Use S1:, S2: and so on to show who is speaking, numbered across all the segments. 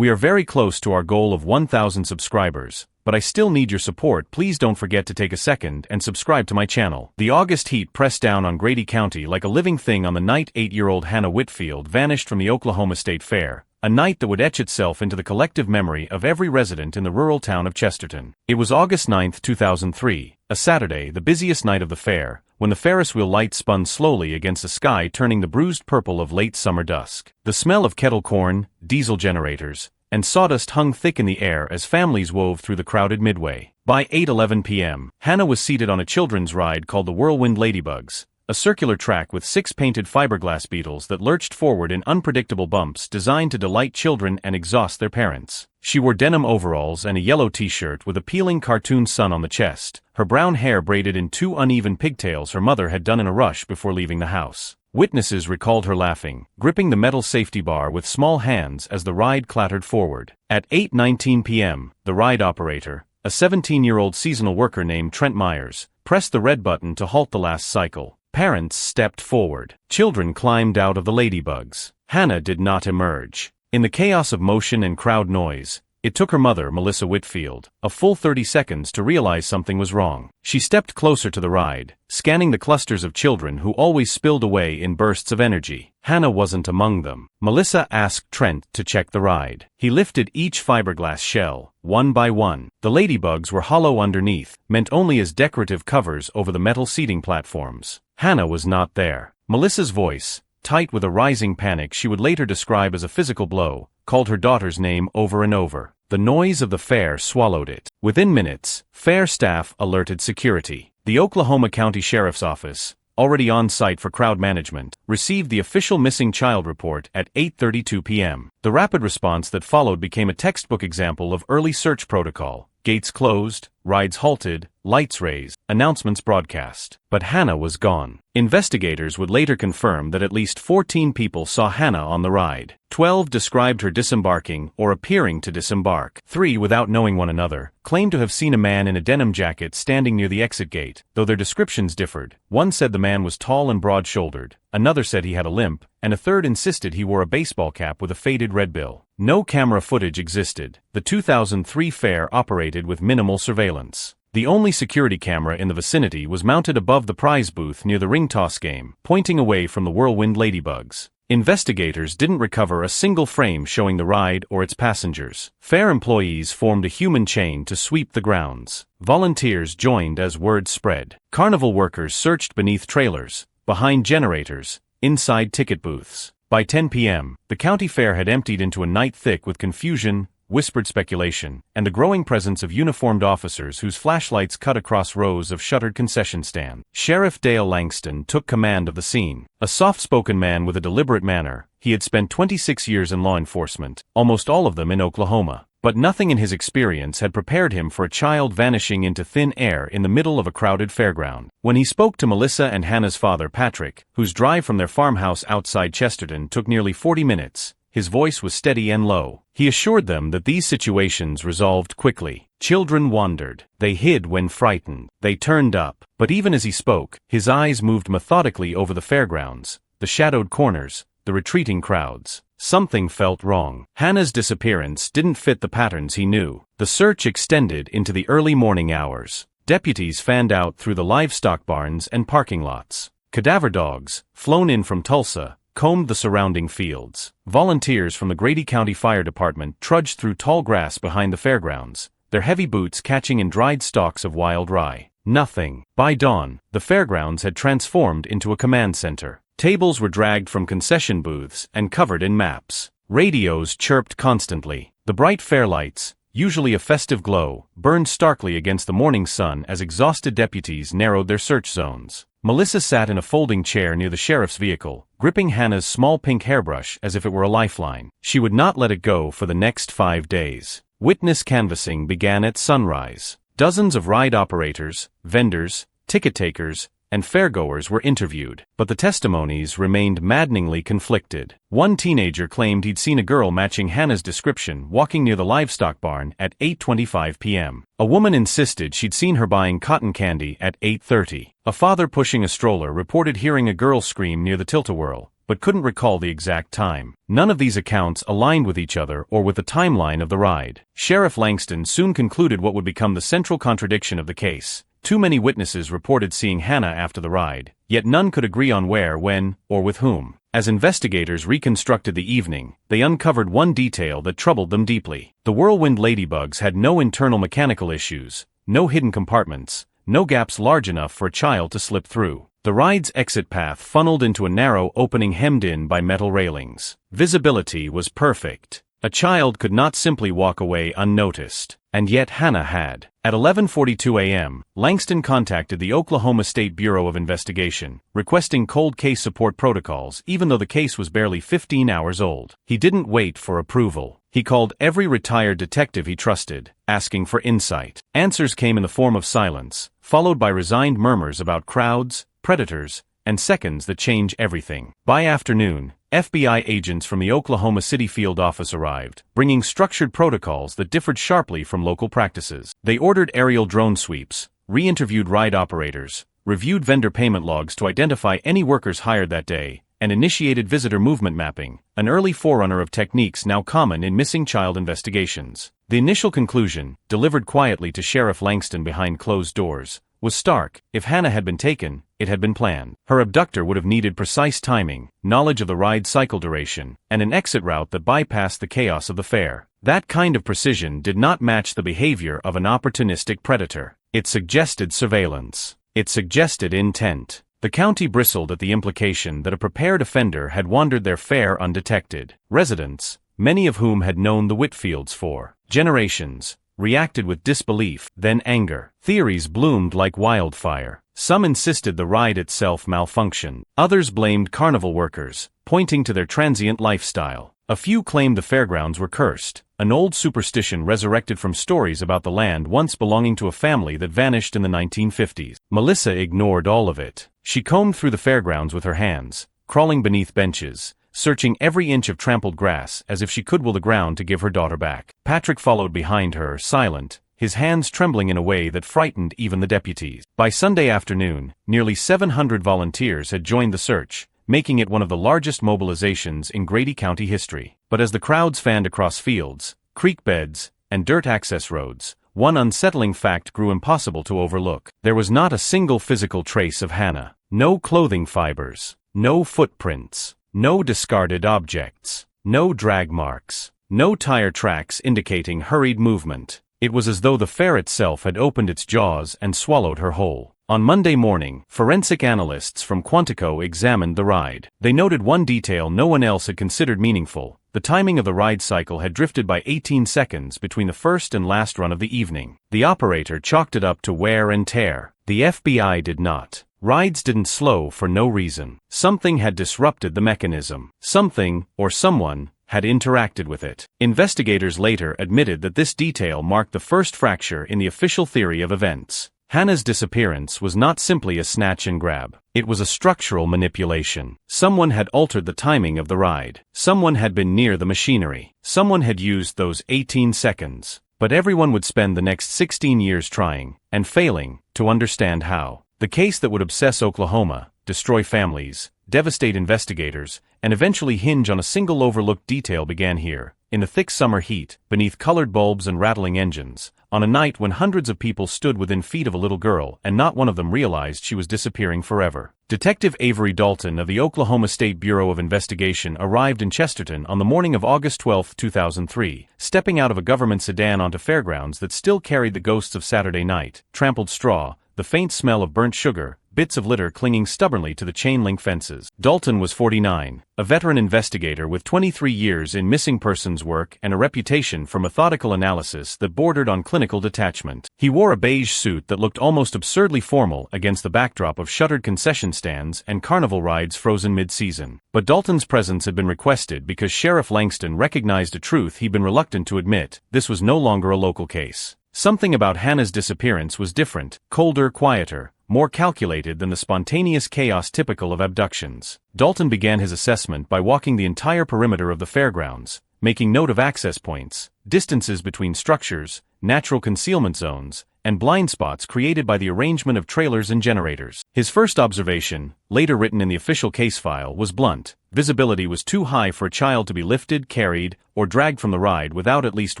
S1: We are very close to our goal of 1,000 subscribers, but I still need your support. Please don't forget to take a second and subscribe to my channel. The August heat pressed down on Grady County like a living thing on the night 8-year-old Hannah Whitfield vanished from the Oklahoma State Fair, a night that would etch itself into the collective memory of every resident in the rural town of Chesterton. It was August 9, 2003, a Saturday, the busiest night of the fair, when the Ferris wheel light spun slowly against the sky, turning the bruised purple of late summer dusk. The smell of kettle corn, diesel generators, and sawdust hung thick in the air as families wove through the crowded midway. By 8:11 p.m., Hannah was seated on a children's ride called the Whirlwind Ladybugs, a circular track with 6 painted fiberglass beetles that lurched forward in unpredictable bumps designed to delight children and exhaust their parents. She wore denim overalls and a yellow t-shirt with a peeling cartoon sun on the chest, her brown hair braided in 2 uneven pigtails her mother had done in a rush before leaving the house. Witnesses recalled her laughing, gripping the metal safety bar with small hands as the ride clattered forward. At 8:19 p.m., the ride operator, a 17-year-old seasonal worker named Trent Myers, pressed the red button to halt the last cycle. Parents stepped forward. Children climbed out of the ladybugs. Hannah did not emerge. In the chaos of motion and crowd noise, it took her mother, Melissa Whitfield, a full 30 seconds to realize something was wrong. She stepped closer to the ride, scanning the clusters of children who always spilled away in bursts of energy. Hannah wasn't among them. Melissa asked Trent to check the ride. He lifted each fiberglass shell, one by one. The ladybugs were hollow underneath, meant only as decorative covers over the metal seating platforms. Hannah was not there. Melissa's voice, tight with a rising panic she would later describe as a physical blow, called her daughter's name over and over. The noise of the fair swallowed it. Within minutes, fair staff alerted security. The Oklahoma County Sheriff's Office, already on site for crowd management, received the official missing child report at 8:32 p.m. The rapid response that followed became a textbook example of early search protocol. Gates closed, rides halted, lights raised, announcements broadcast. But Hannah was gone. Investigators would later confirm that at least 14 people saw Hannah on the ride. 12 described her disembarking or appearing to disembark. 3, without knowing one another, claimed to have seen a man in a denim jacket standing near the exit gate, though their descriptions differed. One said the man was tall and broad-shouldered, another said he had a limp, and a third insisted he wore a baseball cap with a faded red bill. No camera footage existed. The 2003 fair operated with minimal surveillance. The only security camera in the vicinity was mounted above the prize booth near the ring toss game, pointing away from the Whirlwind Ladybugs. Investigators didn't recover a single frame showing the ride or its passengers. Fair employees formed a human chain to sweep the grounds. Volunteers joined as word spread. Carnival workers searched beneath trailers, behind generators, inside ticket booths. By 10 p.m., the county fair had emptied into a night thick with confusion, whispered speculation, and the growing presence of uniformed officers whose flashlights cut across rows of shuttered concession stands. Sheriff Dale Langston took command of the scene. A soft-spoken man with a deliberate manner, he had spent 26 years in law enforcement, almost all of them in Oklahoma. But nothing in his experience had prepared him for a child vanishing into thin air in the middle of a crowded fairground. When he spoke to Melissa and Hannah's father, Patrick, whose drive from their farmhouse outside Chesterton took nearly 40 minutes, his voice was steady and low. He assured them that these situations resolved quickly. Children wandered. They hid when frightened. They turned up. But even as he spoke, his eyes moved methodically over the fairgrounds, the shadowed corners, the retreating crowds. Something felt wrong. Hannah's disappearance didn't fit the patterns he knew. The search extended into the early morning hours. Deputies fanned out through the livestock barns and parking lots. Cadaver dogs, flown in from Tulsa, combed the surrounding fields. Volunteers from the Grady County Fire Department trudged through tall grass behind the fairgrounds, their heavy boots catching in dried stalks of wild rye. Nothing. By dawn, the fairgrounds had transformed into a command center. Tables were dragged from concession booths and covered in maps. Radios chirped constantly. The bright fair lights, usually a festive glow, burned starkly against the morning sun as exhausted deputies narrowed their search zones. Melissa sat in a folding chair near the sheriff's vehicle, gripping Hannah's small pink hairbrush as if it were a lifeline. She would not let it go for the next 5 days. Witness canvassing began at sunrise. Dozens of ride operators, vendors, ticket takers, and fairgoers were interviewed, but the testimonies remained maddeningly conflicted. One teenager claimed he'd seen a girl matching Hannah's description walking near the livestock barn at 8:25 p.m. A woman insisted she'd seen her buying cotton candy at 8:30. A father pushing a stroller reported hearing a girl scream near the tilt-a-whirl, but couldn't recall the exact time. None of these accounts aligned with each other or with the timeline of the ride. Sheriff Langston soon concluded what would become the central contradiction of the case. Too many witnesses reported seeing Hannah after the ride, yet none could agree on where, when, or with whom. As investigators reconstructed the evening, they uncovered one detail that troubled them deeply. The whirlwind ladybugs had no internal mechanical issues, no hidden compartments, no gaps large enough for a child to slip through. The ride's exit path funneled into a narrow opening hemmed in by metal railings. Visibility was perfect. A child could not simply walk away unnoticed. And yet Hannah had. At 11:42 a.m., Langston contacted the Oklahoma State Bureau of Investigation, requesting cold case support protocols even though the case was barely 15 hours old. He didn't wait for approval. He called every retired detective he trusted, asking for insight. Answers came in the form of silence, followed by resigned murmurs about crowds, predators, and seconds that change everything. By afternoon, FBI agents from the Oklahoma City field office arrived, bringing structured protocols that differed sharply from local practices. They ordered aerial drone sweeps, re-interviewed ride operators, reviewed vendor payment logs to identify any workers hired that day, and initiated visitor movement mapping, an early forerunner of techniques now common in missing child investigations. The initial conclusion, delivered quietly to Sheriff Langston behind closed doors, was stark. If Hannah had been taken, it had been planned. Her abductor would have needed precise timing, knowledge of the ride cycle duration, and an exit route that bypassed the chaos of the fair. That kind of precision did not match the behavior of an opportunistic predator. It suggested surveillance. It suggested intent. The county bristled at the implication that a prepared offender had wandered their fair undetected. Residents, many of whom had known the Whitfields for generations, reacted with disbelief, then anger. Theories bloomed like wildfire. Some insisted the ride itself malfunctioned. Others blamed Carnival workers, pointing to their transient lifestyle. A few claimed the fairgrounds were cursed, an old superstition resurrected from stories about the land once belonging to a family that vanished in the 1950s. Melissa ignored all of it. She combed through the fairgrounds with her hands, crawling beneath benches, searching every inch of trampled grass as if she could will the ground to give her daughter back. Patrick followed behind her, silent, his hands trembling in a way that frightened even the deputies. By Sunday afternoon, nearly 700 volunteers had joined the search, making it one of the largest mobilizations in Grady County history. But as the crowds fanned across fields, creek beds, and dirt access roads, one unsettling fact grew impossible to overlook. There was not a single physical trace of Hannah. No clothing fibers, no footprints, no discarded objects, no drag marks, no tire tracks indicating hurried movement. It was as though the fair itself had opened its jaws and swallowed her whole. On Monday morning, forensic analysts from Quantico examined the ride. They noted one detail no one else had considered meaningful. The timing of the ride cycle had drifted by 18 seconds between the first and last run of the evening. The operator chalked it up to wear and tear. The FBI did not. Rides didn't slow for no reason. Something had disrupted the mechanism. Something, or someone, had interacted with it. Investigators later admitted that this detail marked the first fracture in the official theory of events. Hannah's disappearance was not simply a snatch and grab. It was a structural manipulation. Someone had altered the timing of the ride. Someone had been near the machinery. Someone had used those 18 seconds. But everyone would spend the next 16 years trying, and failing, to understand how. The case that would obsess Oklahoma, destroy families, devastate investigators, and eventually hinge on a single overlooked detail began here, in the thick summer heat, beneath colored bulbs and rattling engines, on a night when hundreds of people stood within feet of a little girl and not one of them realized she was disappearing forever. Detective Avery Dalton of the Oklahoma State Bureau of Investigation arrived in Chesterton on the morning of August 12, 2003, stepping out of a government sedan onto fairgrounds that still carried the ghosts of Saturday night, trampled straw, the faint smell of burnt sugar, bits of litter clinging stubbornly to the chain-link fences. Dalton was 49, a veteran investigator with 23 years in missing persons work and a reputation for methodical analysis that bordered on clinical detachment. He wore a beige suit that looked almost absurdly formal against the backdrop of shuttered concession stands and carnival rides frozen mid-season. But Dalton's presence had been requested because Sheriff Langston recognized a truth he'd been reluctant to admit: this was no longer a local case. Something about Hannah's disappearance was different, colder, quieter, more calculated than the spontaneous chaos typical of abductions. Dalton began his assessment by walking the entire perimeter of the fairgrounds, making note of access points, distances between structures, natural concealment zones, and blind spots created by the arrangement of trailers and generators. His first observation, later written in the official case file, was blunt. Visibility was too high for a child to be lifted, carried, or dragged from the ride without at least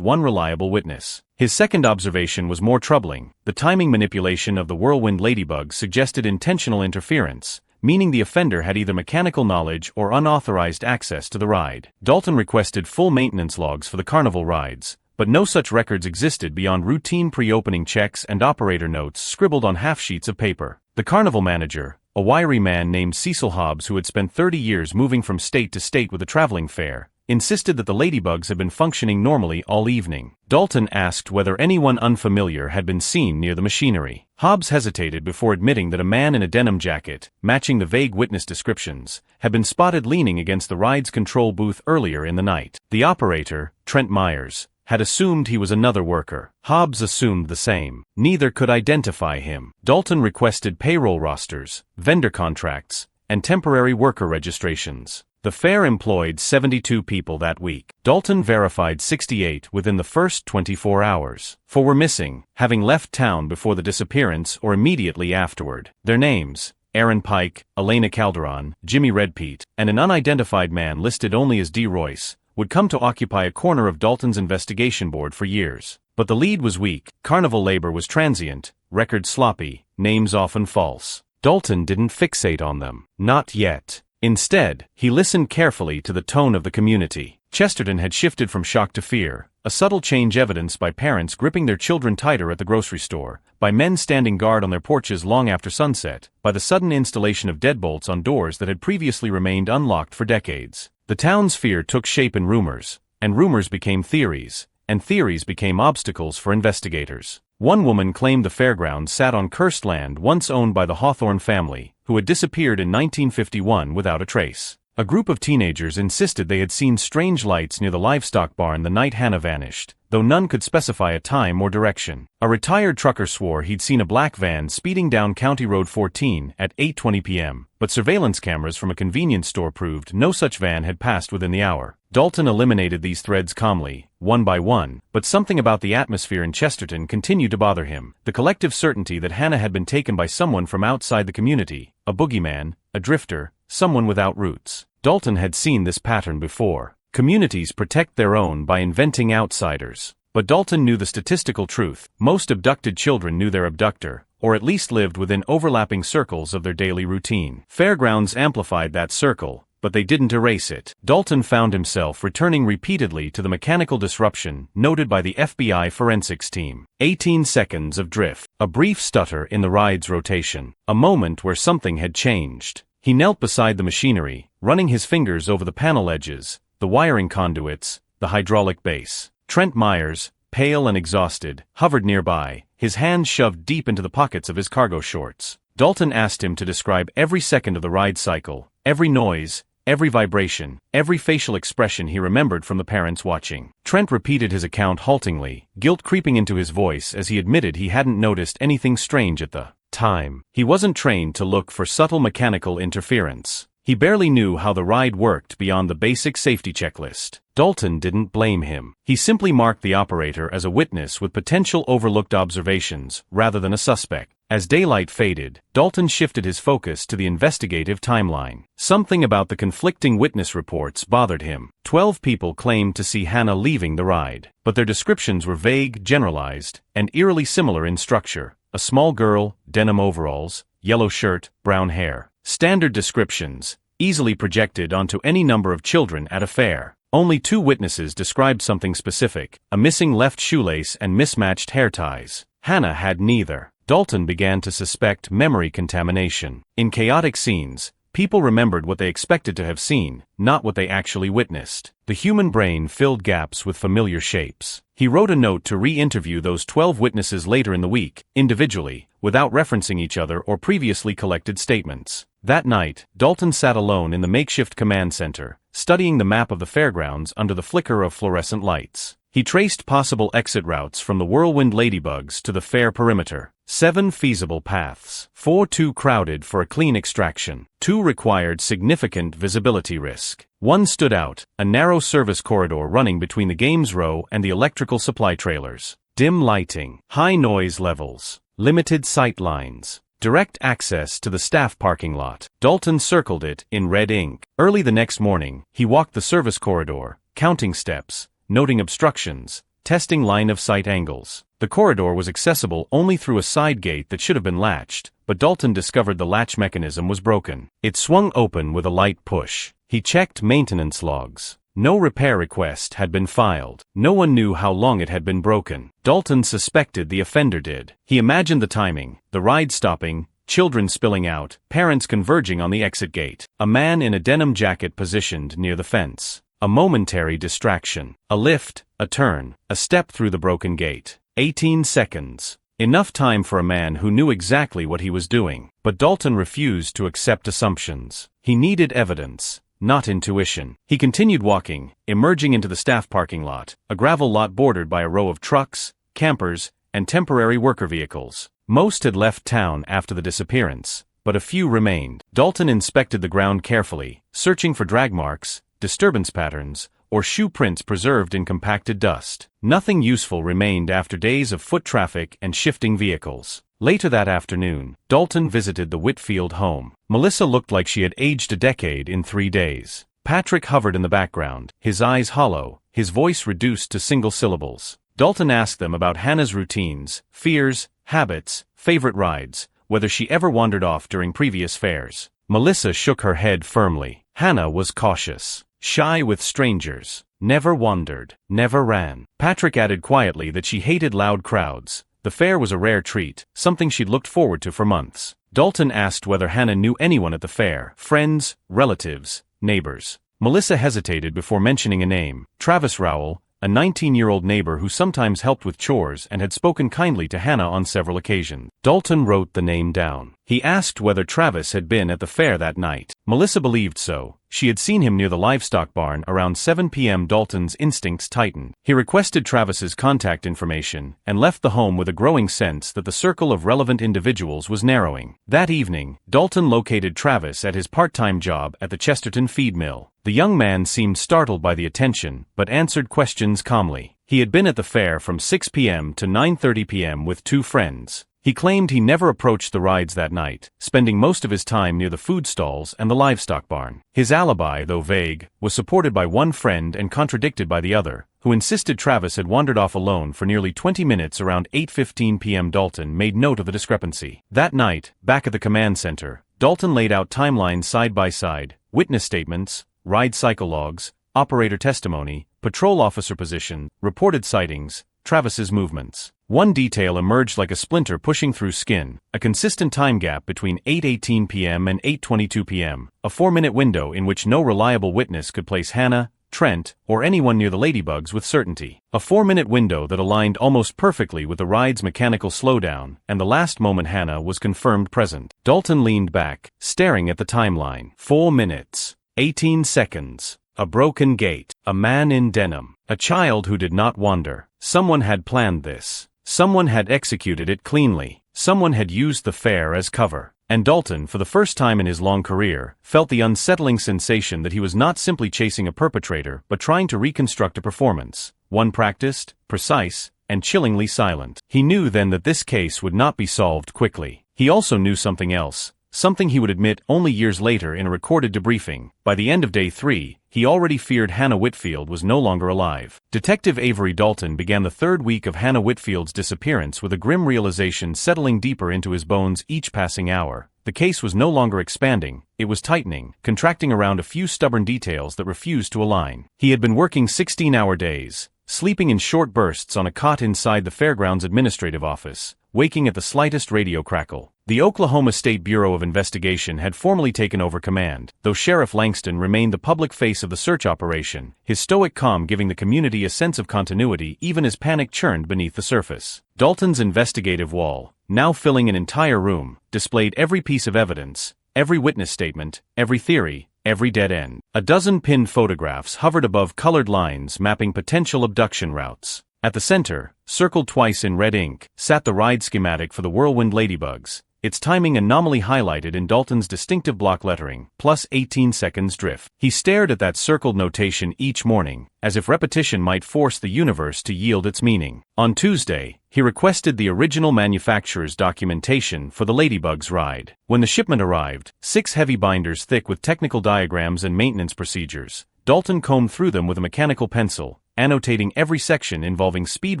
S1: one reliable witness. His second observation was more troubling. The timing manipulation of the whirlwind ladybug suggested intentional interference, meaning the offender had either mechanical knowledge or unauthorized access to the ride. Dalton requested full maintenance logs for the Carnival rides, but no such records existed beyond routine pre-opening checks and operator notes scribbled on half-sheets of paper. The Carnival manager, a wiry man named Cecil Hobbs who had spent 30 years moving from state to state with a traveling fair, insisted that the ladybugs had been functioning normally all evening. Dalton asked whether anyone unfamiliar had been seen near the machinery. Hobbs hesitated before admitting that a man in a denim jacket, matching the vague witness descriptions, had been spotted leaning against the ride's control booth earlier in the night. The operator, Trent Myers, had assumed he was another worker. Hobbs assumed the same. Neither could identify him. Dalton requested payroll rosters, vendor contracts, and temporary worker registrations. The fair employed 72 people that week. Dalton verified 68 within the first 24 hours. 4 were missing, having left town before the disappearance or immediately afterward. Their names: Aaron Pike, Elena Calderon, Jimmy Redpeat, and an unidentified man listed only as D. Royce, would come to occupy a corner of Dalton's investigation board for years. But the lead was weak. Carnival labor was transient, records sloppy, names often false. Dalton didn't fixate on them. Not yet. Instead, he listened carefully to the tone of the community. Chesterton had shifted from shock to fear, a subtle change evidenced by parents gripping their children tighter at the grocery store, by men standing guard on their porches long after sunset, by the sudden installation of deadbolts on doors that had previously remained unlocked for decades. The town's fear took shape in rumors, and rumors became theories, and theories became obstacles for investigators. One woman claimed the fairgrounds sat on cursed land once owned by the Hawthorne family, who had disappeared in 1951 without a trace. A group of teenagers insisted they had seen strange lights near the livestock barn the night Hannah vanished, though none could specify a time or direction. A retired trucker swore he'd seen a black van speeding down County Road 14 at 8:20 p.m., but surveillance cameras from a convenience store proved no such van had passed within the hour. Dalton eliminated these threads calmly, one by one, but something about the atmosphere in Chesterton continued to bother him. The collective certainty that Hannah had been taken by someone from outside the community, a boogeyman, a drifter, someone without roots. Dalton had seen this pattern before. Communities protect their own by inventing outsiders. But Dalton knew the statistical truth. Most abducted children knew their abductor, or at least lived within overlapping circles of their daily routine. Fairgrounds amplified that circle, but they didn't erase it. Dalton found himself returning repeatedly to the mechanical disruption noted by the FBI forensics team. 18 seconds of drift, a brief stutter in the ride's rotation, a moment where something had changed. He knelt beside the machinery, running his fingers over the panel edges, the wiring conduits, the hydraulic base. Trent Myers, pale and exhausted, hovered nearby, his hands shoved deep into the pockets of his cargo shorts. Dalton asked him to describe every second of the ride cycle, every noise, every vibration, every facial expression he remembered from the parents watching. Trent repeated his account haltingly, guilt creeping into his voice as he admitted he hadn't noticed anything strange at the time. He wasn't trained to look for subtle mechanical interference. He barely knew how the ride worked beyond the basic safety checklist. Dalton didn't blame him. He simply marked the operator as a witness with potential overlooked observations, rather than a suspect. As daylight faded, Dalton shifted his focus to the investigative timeline. Something about the conflicting witness reports bothered him. 12 people claimed to see Hannah leaving the ride, but their descriptions were vague, generalized, and eerily similar in structure. A small girl, denim overalls, yellow shirt, brown hair. Standard descriptions, easily projected onto any number of children at a fair. Only 2 witnesses described something specific, a missing left shoelace and mismatched hair ties. Hannah had neither. Dalton began to suspect memory contamination. In chaotic scenes, people remembered what they expected to have seen, not what they actually witnessed. The human brain filled gaps with familiar shapes. He wrote a note to re-interview those 12 witnesses later in the week, individually, without referencing each other or previously collected statements. That night, Dalton sat alone in the makeshift command center, studying the map of the fairgrounds under the flicker of fluorescent lights. He traced possible exit routes from the whirlwind ladybugs to the fair perimeter. 7 feasible paths. 4 too crowded for a clean extraction. 2 required significant visibility risk. 1 stood out, a narrow service corridor running between the games row and the electrical supply trailers. dim lighting, high noise levels, limited sight lines, direct access to the staff parking lot. Dalton circled it in red ink. Early the next morning, he walked the service corridor, counting steps, noting obstructions, testing line-of-sight angles. The corridor was accessible only through a side gate that should have been latched, but Dalton discovered the latch mechanism was broken. It swung open with a light push. He checked maintenance logs. No repair request had been filed. No one knew how long it had been broken. Dalton suspected the offender did. He imagined the timing, the ride stopping, children spilling out, parents converging on the exit gate. A man in a denim jacket positioned near the fence. A momentary distraction. A lift, a turn, a step through the broken gate. 18 seconds. Enough time for a man who knew exactly what he was doing. But Dalton refused to accept assumptions. He needed evidence, not intuition. He continued walking, emerging into the staff parking lot, a gravel lot bordered by a row of trucks, campers, and temporary worker vehicles. Most had left town after the disappearance, but a few remained. Dalton inspected the ground carefully, searching for drag marks, disturbance patterns, or shoe prints preserved in compacted dust. Nothing useful remained after days of foot traffic and shifting vehicles. Later that afternoon, Dalton visited the Whitfield home. Melissa looked like she had aged a decade in 3 days. Patrick hovered in the background, his eyes hollow, his voice reduced to single syllables. Dalton asked them about Hannah's routines, fears, habits, favorite rides, whether she ever wandered off during previous fairs. Melissa shook her head firmly. Hannah was cautious, shy with strangers, never wandered, never ran. Patrick added quietly that she hated loud crowds. The fair was a rare treat, something she'd looked forward to for months. Dalton asked whether Hannah knew anyone at the fair, friends, relatives, neighbors. Melissa hesitated before mentioning a name, Travis Rowell, a 19-year-old neighbor who sometimes helped with chores and had spoken kindly to Hannah on several occasions. Dalton wrote the name down. He asked whether Travis had been at the fair that night. Melissa believed so. She had seen him near the livestock barn around 7 p.m. Dalton's instincts tightened. He requested Travis's contact information and left the home with a growing sense that the circle of relevant individuals was narrowing. That evening, Dalton located Travis at his part-time job at the Chesterton feed mill. The young man seemed startled by the attention, but answered questions calmly. He had been at the fair from 6 p.m. to 9:30 p.m. with 2 friends. He claimed he never approached the rides that night, spending most of his time near the food stalls and the livestock barn. His alibi, though vague, was supported by one friend and contradicted by the other, who insisted Travis had wandered off alone for nearly 20 minutes around 8:15 p.m. Dalton made note of the discrepancy. That night, back at the command center, Dalton laid out timelines side by side, witness statements, ride cycle logs, operator testimony, patrol officer position, reported sightings, Travis's movements. One detail emerged like a splinter pushing through skin, a consistent time gap between 8:18 p.m. and 8:22 p.m., a 4-minute window in which no reliable witness could place Hannah, Trent, or anyone near the Ladybugs with certainty. A 4-minute window that aligned almost perfectly with the ride's mechanical slowdown, and the last moment Hannah was confirmed present. Dalton leaned back, staring at the timeline. 4 minutes. 18 seconds. A broken gate. A man in denim. A child who did not wander. Someone had planned this. Someone had executed it cleanly. Someone had used the fair as cover. And Dalton, for the first time in his long career, felt the unsettling sensation that he was not simply chasing a perpetrator but trying to reconstruct a performance. One practiced, precise, and chillingly silent. He knew then that this case would not be solved quickly. He also knew something else. Something he would admit only years later in a recorded debriefing. By the end of day 3, he already feared Hannah Whitfield was no longer alive. Detective Avery Dalton began the 3rd week of Hannah Whitfield's disappearance with a grim realization settling deeper into his bones each passing hour. The case was no longer expanding, it was tightening, contracting around a few stubborn details that refused to align. He had been working 16-hour days, sleeping in short bursts on a cot inside the fairgrounds administrative office, waking at the slightest radio crackle. The Oklahoma State Bureau of Investigation had formally taken over command, though Sheriff Langston remained the public face of the search operation, his stoic calm giving the community a sense of continuity even as panic churned beneath the surface. Dalton's investigative wall, now filling an entire room, displayed every piece of evidence, every witness statement, every theory, every dead end. A dozen pinned photographs hovered above colored lines mapping potential abduction routes. At the center, circled twice in red ink, sat the ride schematic for the Whirlwind Ladybugs, its timing anomaly highlighted in Dalton's distinctive block lettering, plus 18 seconds drift. He stared at that circled notation each morning, as if repetition might force the universe to yield its meaning. On Tuesday, he requested the original manufacturer's documentation for the Ladybug's ride. When the shipment arrived, 6 heavy binders thick with technical diagrams and maintenance procedures, Dalton combed through them with a mechanical pencil, annotating every section involving speed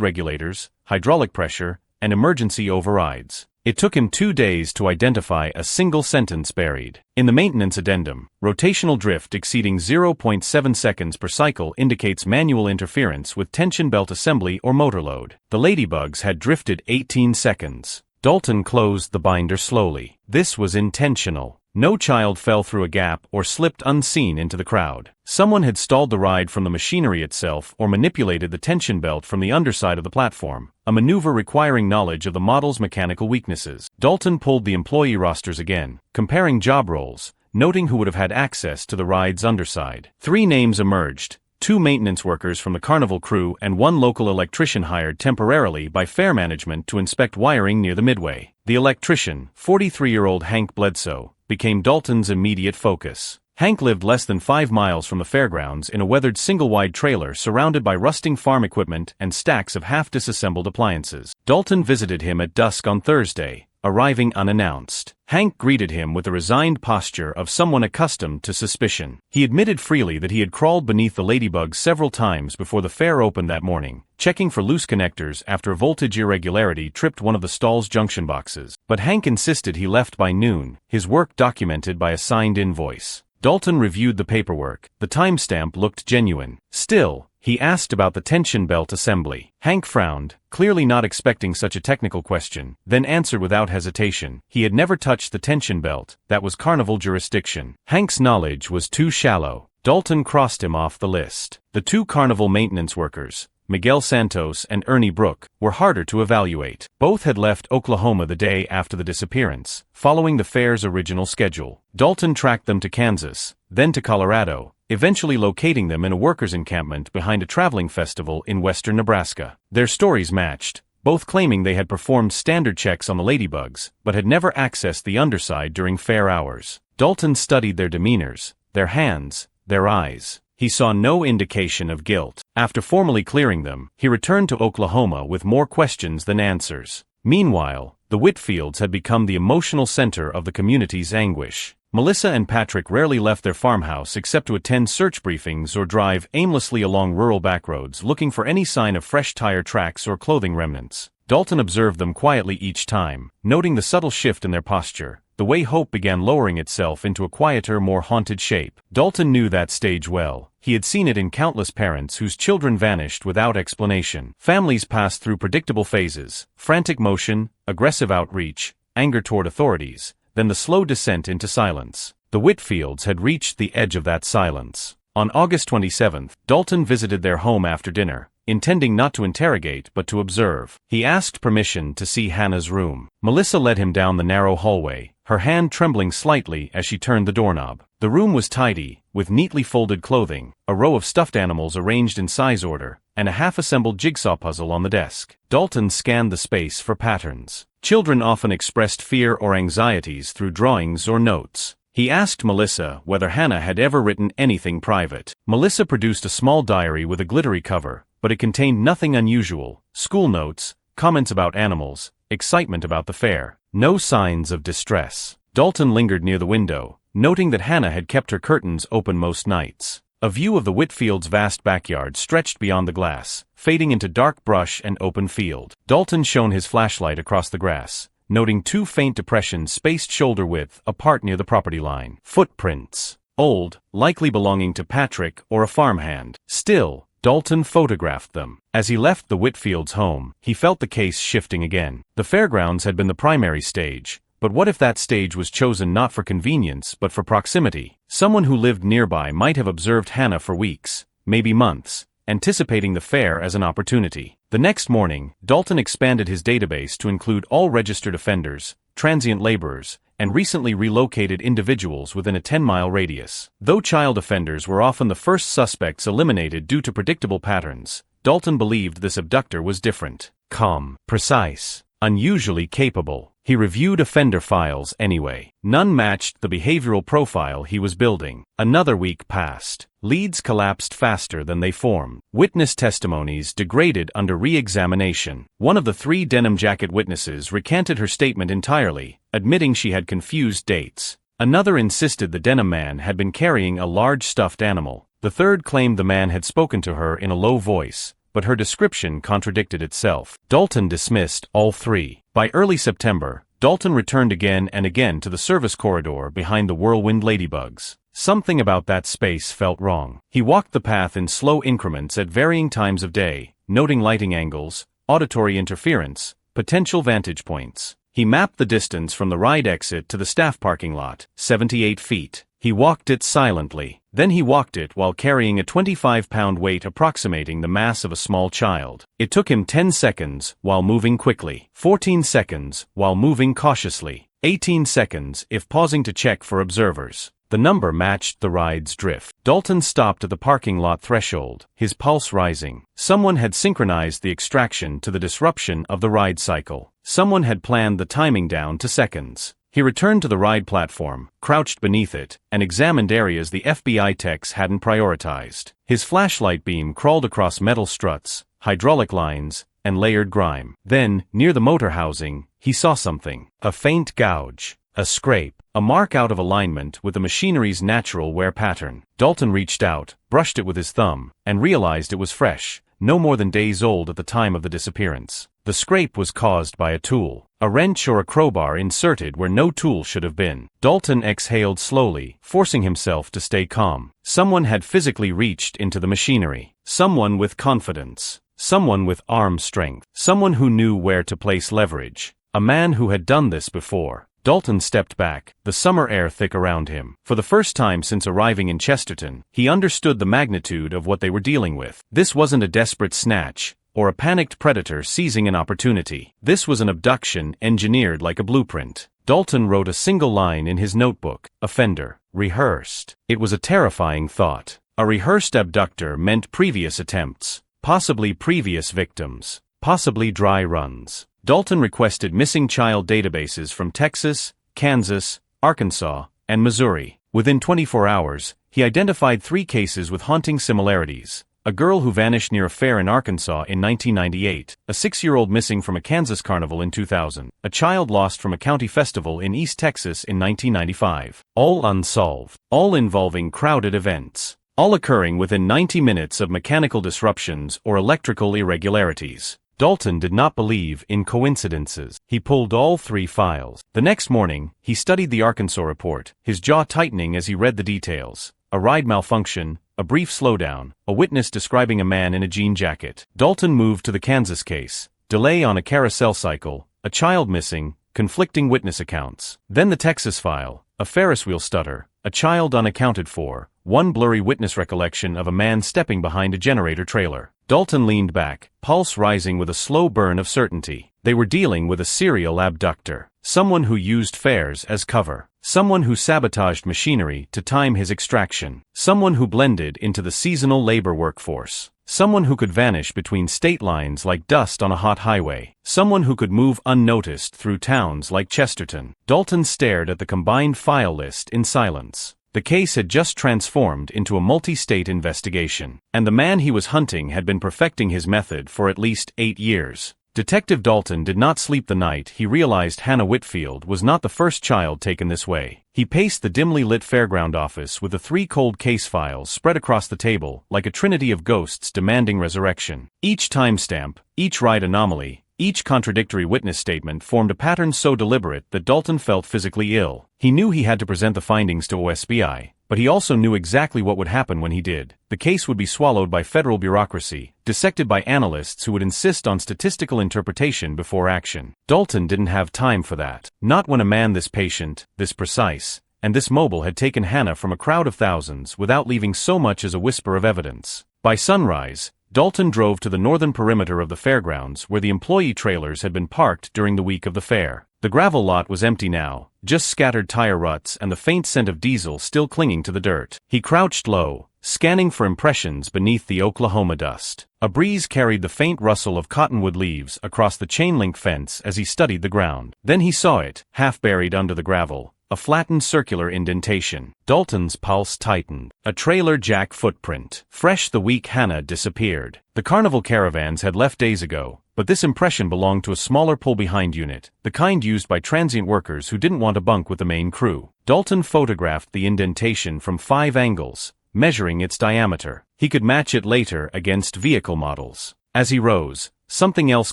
S1: regulators, hydraulic pressure, and emergency overrides. It took him 2 days to identify a single sentence buried. In the maintenance addendum, rotational drift exceeding 0.7 seconds per cycle indicates manual interference with tension belt assembly or motor load. The Ladybugs had drifted 18 seconds. Dalton closed the binder slowly. This was intentional. No child fell through a gap or slipped unseen into the crowd. Someone had stalled the ride from the machinery itself or manipulated the tension belt from the underside of the platform, a maneuver requiring knowledge of the model's mechanical weaknesses. Dalton pulled the employee rosters again, comparing job roles, noting who would have had access to the ride's underside. 3 names emerged: 2 maintenance workers from the Carnival crew and 1 local electrician hired temporarily by fair management to inspect wiring near the midway. The electrician, 43-year-old Hank Bledsoe, became Dalton's immediate focus. Hank lived less than 5 miles from the fairgrounds in a weathered single-wide trailer surrounded by rusting farm equipment and stacks of half-disassembled appliances. Dalton visited him at dusk on Thursday, arriving unannounced. Hank greeted him with a resigned posture of someone accustomed to suspicion. He admitted freely that he had crawled beneath the Ladybugs several times before the fair opened that morning, checking for loose connectors after a voltage irregularity tripped one of the stall's junction boxes. But Hank insisted he left by noon, his work documented by a signed invoice. Dalton reviewed the paperwork. The timestamp looked genuine. Still, he asked about the tension belt assembly. Hank frowned, clearly not expecting such a technical question, then answered without hesitation. He had never touched the tension belt. That was Carnival jurisdiction. Hank's knowledge was too shallow. Dalton crossed him off the list. The 2 Carnival maintenance workers, Miguel Santos and Ernie Brook, were harder to evaluate. Both had left Oklahoma the day after the disappearance, following the fair's original schedule. Dalton tracked them to Kansas, then to Colorado, eventually locating them in a workers' encampment behind a traveling festival in western Nebraska. Their stories matched, both claiming they had performed standard checks on the Ladybugs, but had never accessed the underside during fair hours. Dalton studied their demeanors, their hands, their eyes. He saw no indication of guilt. After formally clearing them, he returned to Oklahoma with more questions than answers. Meanwhile, the Whitfields had become the emotional center of the community's anguish. Melissa and Patrick rarely left their farmhouse except to attend search briefings or drive aimlessly along rural backroads looking for any sign of fresh tire tracks or clothing remnants. Dalton observed them quietly each time, noting the subtle shift in their posture, the way hope began lowering itself into a quieter, more haunted shape. Dalton knew that stage well. He had seen it in countless parents whose children vanished without explanation. Families passed through predictable phases: frantic motion, aggressive outreach, anger toward authorities, then the slow descent into silence. The Whitfields had reached the edge of that silence. On August 27th, Dalton visited their home after dinner, intending not to interrogate but to observe. He asked permission to see Hannah's room. Melissa led him down the narrow hallway, her hand trembling slightly as she turned the doorknob. The room was tidy, with neatly folded clothing, a row of stuffed animals arranged in size order, and a half-assembled jigsaw puzzle on the desk. Dalton scanned the space for patterns. Children often expressed fear or anxieties through drawings or notes. He asked Melissa whether Hannah had ever written anything private. Melissa produced a small diary with a glittery cover, but it contained nothing unusual: school notes, comments about animals, excitement about the fair. No signs of distress. Dalton lingered near the window, noting that Hannah had kept her curtains open most nights. A view of the Whitfields' vast backyard stretched beyond the glass, fading into dark brush and open field. Dalton shone his flashlight across the grass, noting 2 faint depressions spaced shoulder-width apart near the property line. Footprints. Old, likely belonging to Patrick or a farmhand. Still, Dalton photographed them. As he left the Whitfields' home, he felt the case shifting again. The fairgrounds had been the primary stage, but what if that stage was chosen not for convenience but for proximity? Someone who lived nearby might have observed Hannah for weeks, maybe months, anticipating the fair as an opportunity. The next morning, Dalton expanded his database to include all registered offenders, transient laborers, and recently relocated individuals within a 10-mile radius. Though child offenders were often the first suspects eliminated due to predictable patterns, Dalton believed this abductor was different. Calm, precise, unusually capable. He reviewed offender files anyway. None matched the behavioral profile he was building. Another week passed. Leads collapsed faster than they formed. Witness testimonies degraded under re-examination. One of the 3 denim jacket witnesses recanted her statement entirely, admitting she had confused dates. Another insisted the denim man had been carrying a large stuffed animal. The third claimed the man had spoken to her in a low voice, but her description contradicted itself. Dalton dismissed all 3. By early September, Dalton returned again and again to the service corridor behind the whirlwind ladybugs. Something about that space felt wrong. He walked the path in slow increments at varying times of day, noting lighting angles, auditory interference, potential vantage points. He mapped the distance from the ride exit to the staff parking lot, 78 feet. He walked it silently. Then he walked it while carrying a 25-pound weight approximating the mass of a small child. It took him 10 seconds while moving quickly, 14 seconds while moving cautiously, 18 seconds if pausing to check for observers. The number matched the ride's drift. Dalton stopped at the parking lot threshold, his pulse rising. Someone had synchronized the extraction to the disruption of the ride cycle. Someone had planned the timing down to seconds. He returned to the ride platform, crouched beneath it, and examined areas the FBI techs hadn't prioritized. His flashlight beam crawled across metal struts, hydraulic lines, and layered grime. Then, near the motor housing, he saw something. A faint gouge. A scrape. A mark out of alignment with the machinery's natural wear pattern. Dalton reached out, brushed it with his thumb, and realized it was fresh, no more than days old at the time of the disappearance. The scrape was caused by a tool. A wrench or a crowbar inserted where no tool should have been. Dalton exhaled slowly, forcing himself to stay calm. Someone had physically reached into the machinery. Someone with confidence. Someone with arm strength. Someone who knew where to place leverage. A man who had done this before. Dalton stepped back, the summer air thick around him. For the first time since arriving in Chesterton, he understood the magnitude of what they were dealing with. This wasn't a desperate snatch, or a panicked predator seizing an opportunity. This was an abduction engineered like a blueprint. Dalton wrote a single line in his notebook: offender, rehearsed. It was a terrifying thought. A rehearsed abductor meant previous attempts, possibly previous victims, possibly dry runs. Dalton requested missing child databases from Texas, Kansas, Arkansas, and Missouri. Within 24 hours, he identified 3 cases with haunting similarities. A girl who vanished near a fair in Arkansas in 1998, a 6-year-old missing from a Kansas carnival in 2000, a child lost from a county festival in East Texas in 1995. All unsolved, all involving crowded events, all occurring within 90 minutes of mechanical disruptions or electrical irregularities. Dalton did not believe in coincidences. He pulled all 3 files. The next morning, he studied the Arkansas report, his jaw tightening as he read the details. A ride malfunction, a brief slowdown, a witness describing a man in a jean jacket. Dalton moved to the Kansas case. Delay on a carousel cycle, a child missing, conflicting witness accounts. Then the Texas file, a Ferris wheel stutter, a child unaccounted for, one blurry witness recollection of a man stepping behind a generator trailer. Dalton leaned back, pulse rising with a slow burn of certainty. They were dealing with a serial abductor. Someone who used fares as cover. Someone who sabotaged machinery to time his extraction. Someone who blended into the seasonal labor workforce. Someone who could vanish between state lines like dust on a hot highway. Someone who could move unnoticed through towns like Chesterton. Dalton stared at the combined file list in silence. The case had just transformed into a multi-state investigation, and the man he was hunting had been perfecting his method for at least 8 years. Detective Dalton did not sleep the night he realized Hannah Whitfield was not the first child taken this way. He paced the dimly lit fairground office with the 3 cold case files spread across the table like a trinity of ghosts demanding resurrection. Each timestamp, each ride anomaly, each contradictory witness statement formed a pattern so deliberate that Dalton felt physically ill. He knew he had to present the findings to OSBI, but he also knew exactly what would happen when he did. The case would be swallowed by federal bureaucracy, dissected by analysts who would insist on statistical interpretation before action. Dalton didn't have time for that. Not when a man this patient, this precise, and this mobile had taken Hannah from a crowd of thousands without leaving so much as a whisper of evidence. By sunrise, Dalton drove to the northern perimeter of the fairgrounds where the employee trailers had been parked during the week of the fair. The gravel lot was empty now, just scattered tire ruts and the faint scent of diesel still clinging to the dirt. He crouched low, scanning for impressions beneath the Oklahoma dust. A breeze carried the faint rustle of cottonwood leaves across the chain-link fence as he studied the ground. Then he saw it, half buried under the gravel, a flattened circular indentation. Dalton's pulse tightened. A trailer jack footprint. Fresh the week Hannah disappeared. The Carnival caravans had left days ago, but this impression belonged to a smaller pull-behind unit, the kind used by transient workers who didn't want to bunk with the main crew. Dalton photographed the indentation from 5 angles, measuring its diameter. He could match it later against vehicle models. As he rose, something else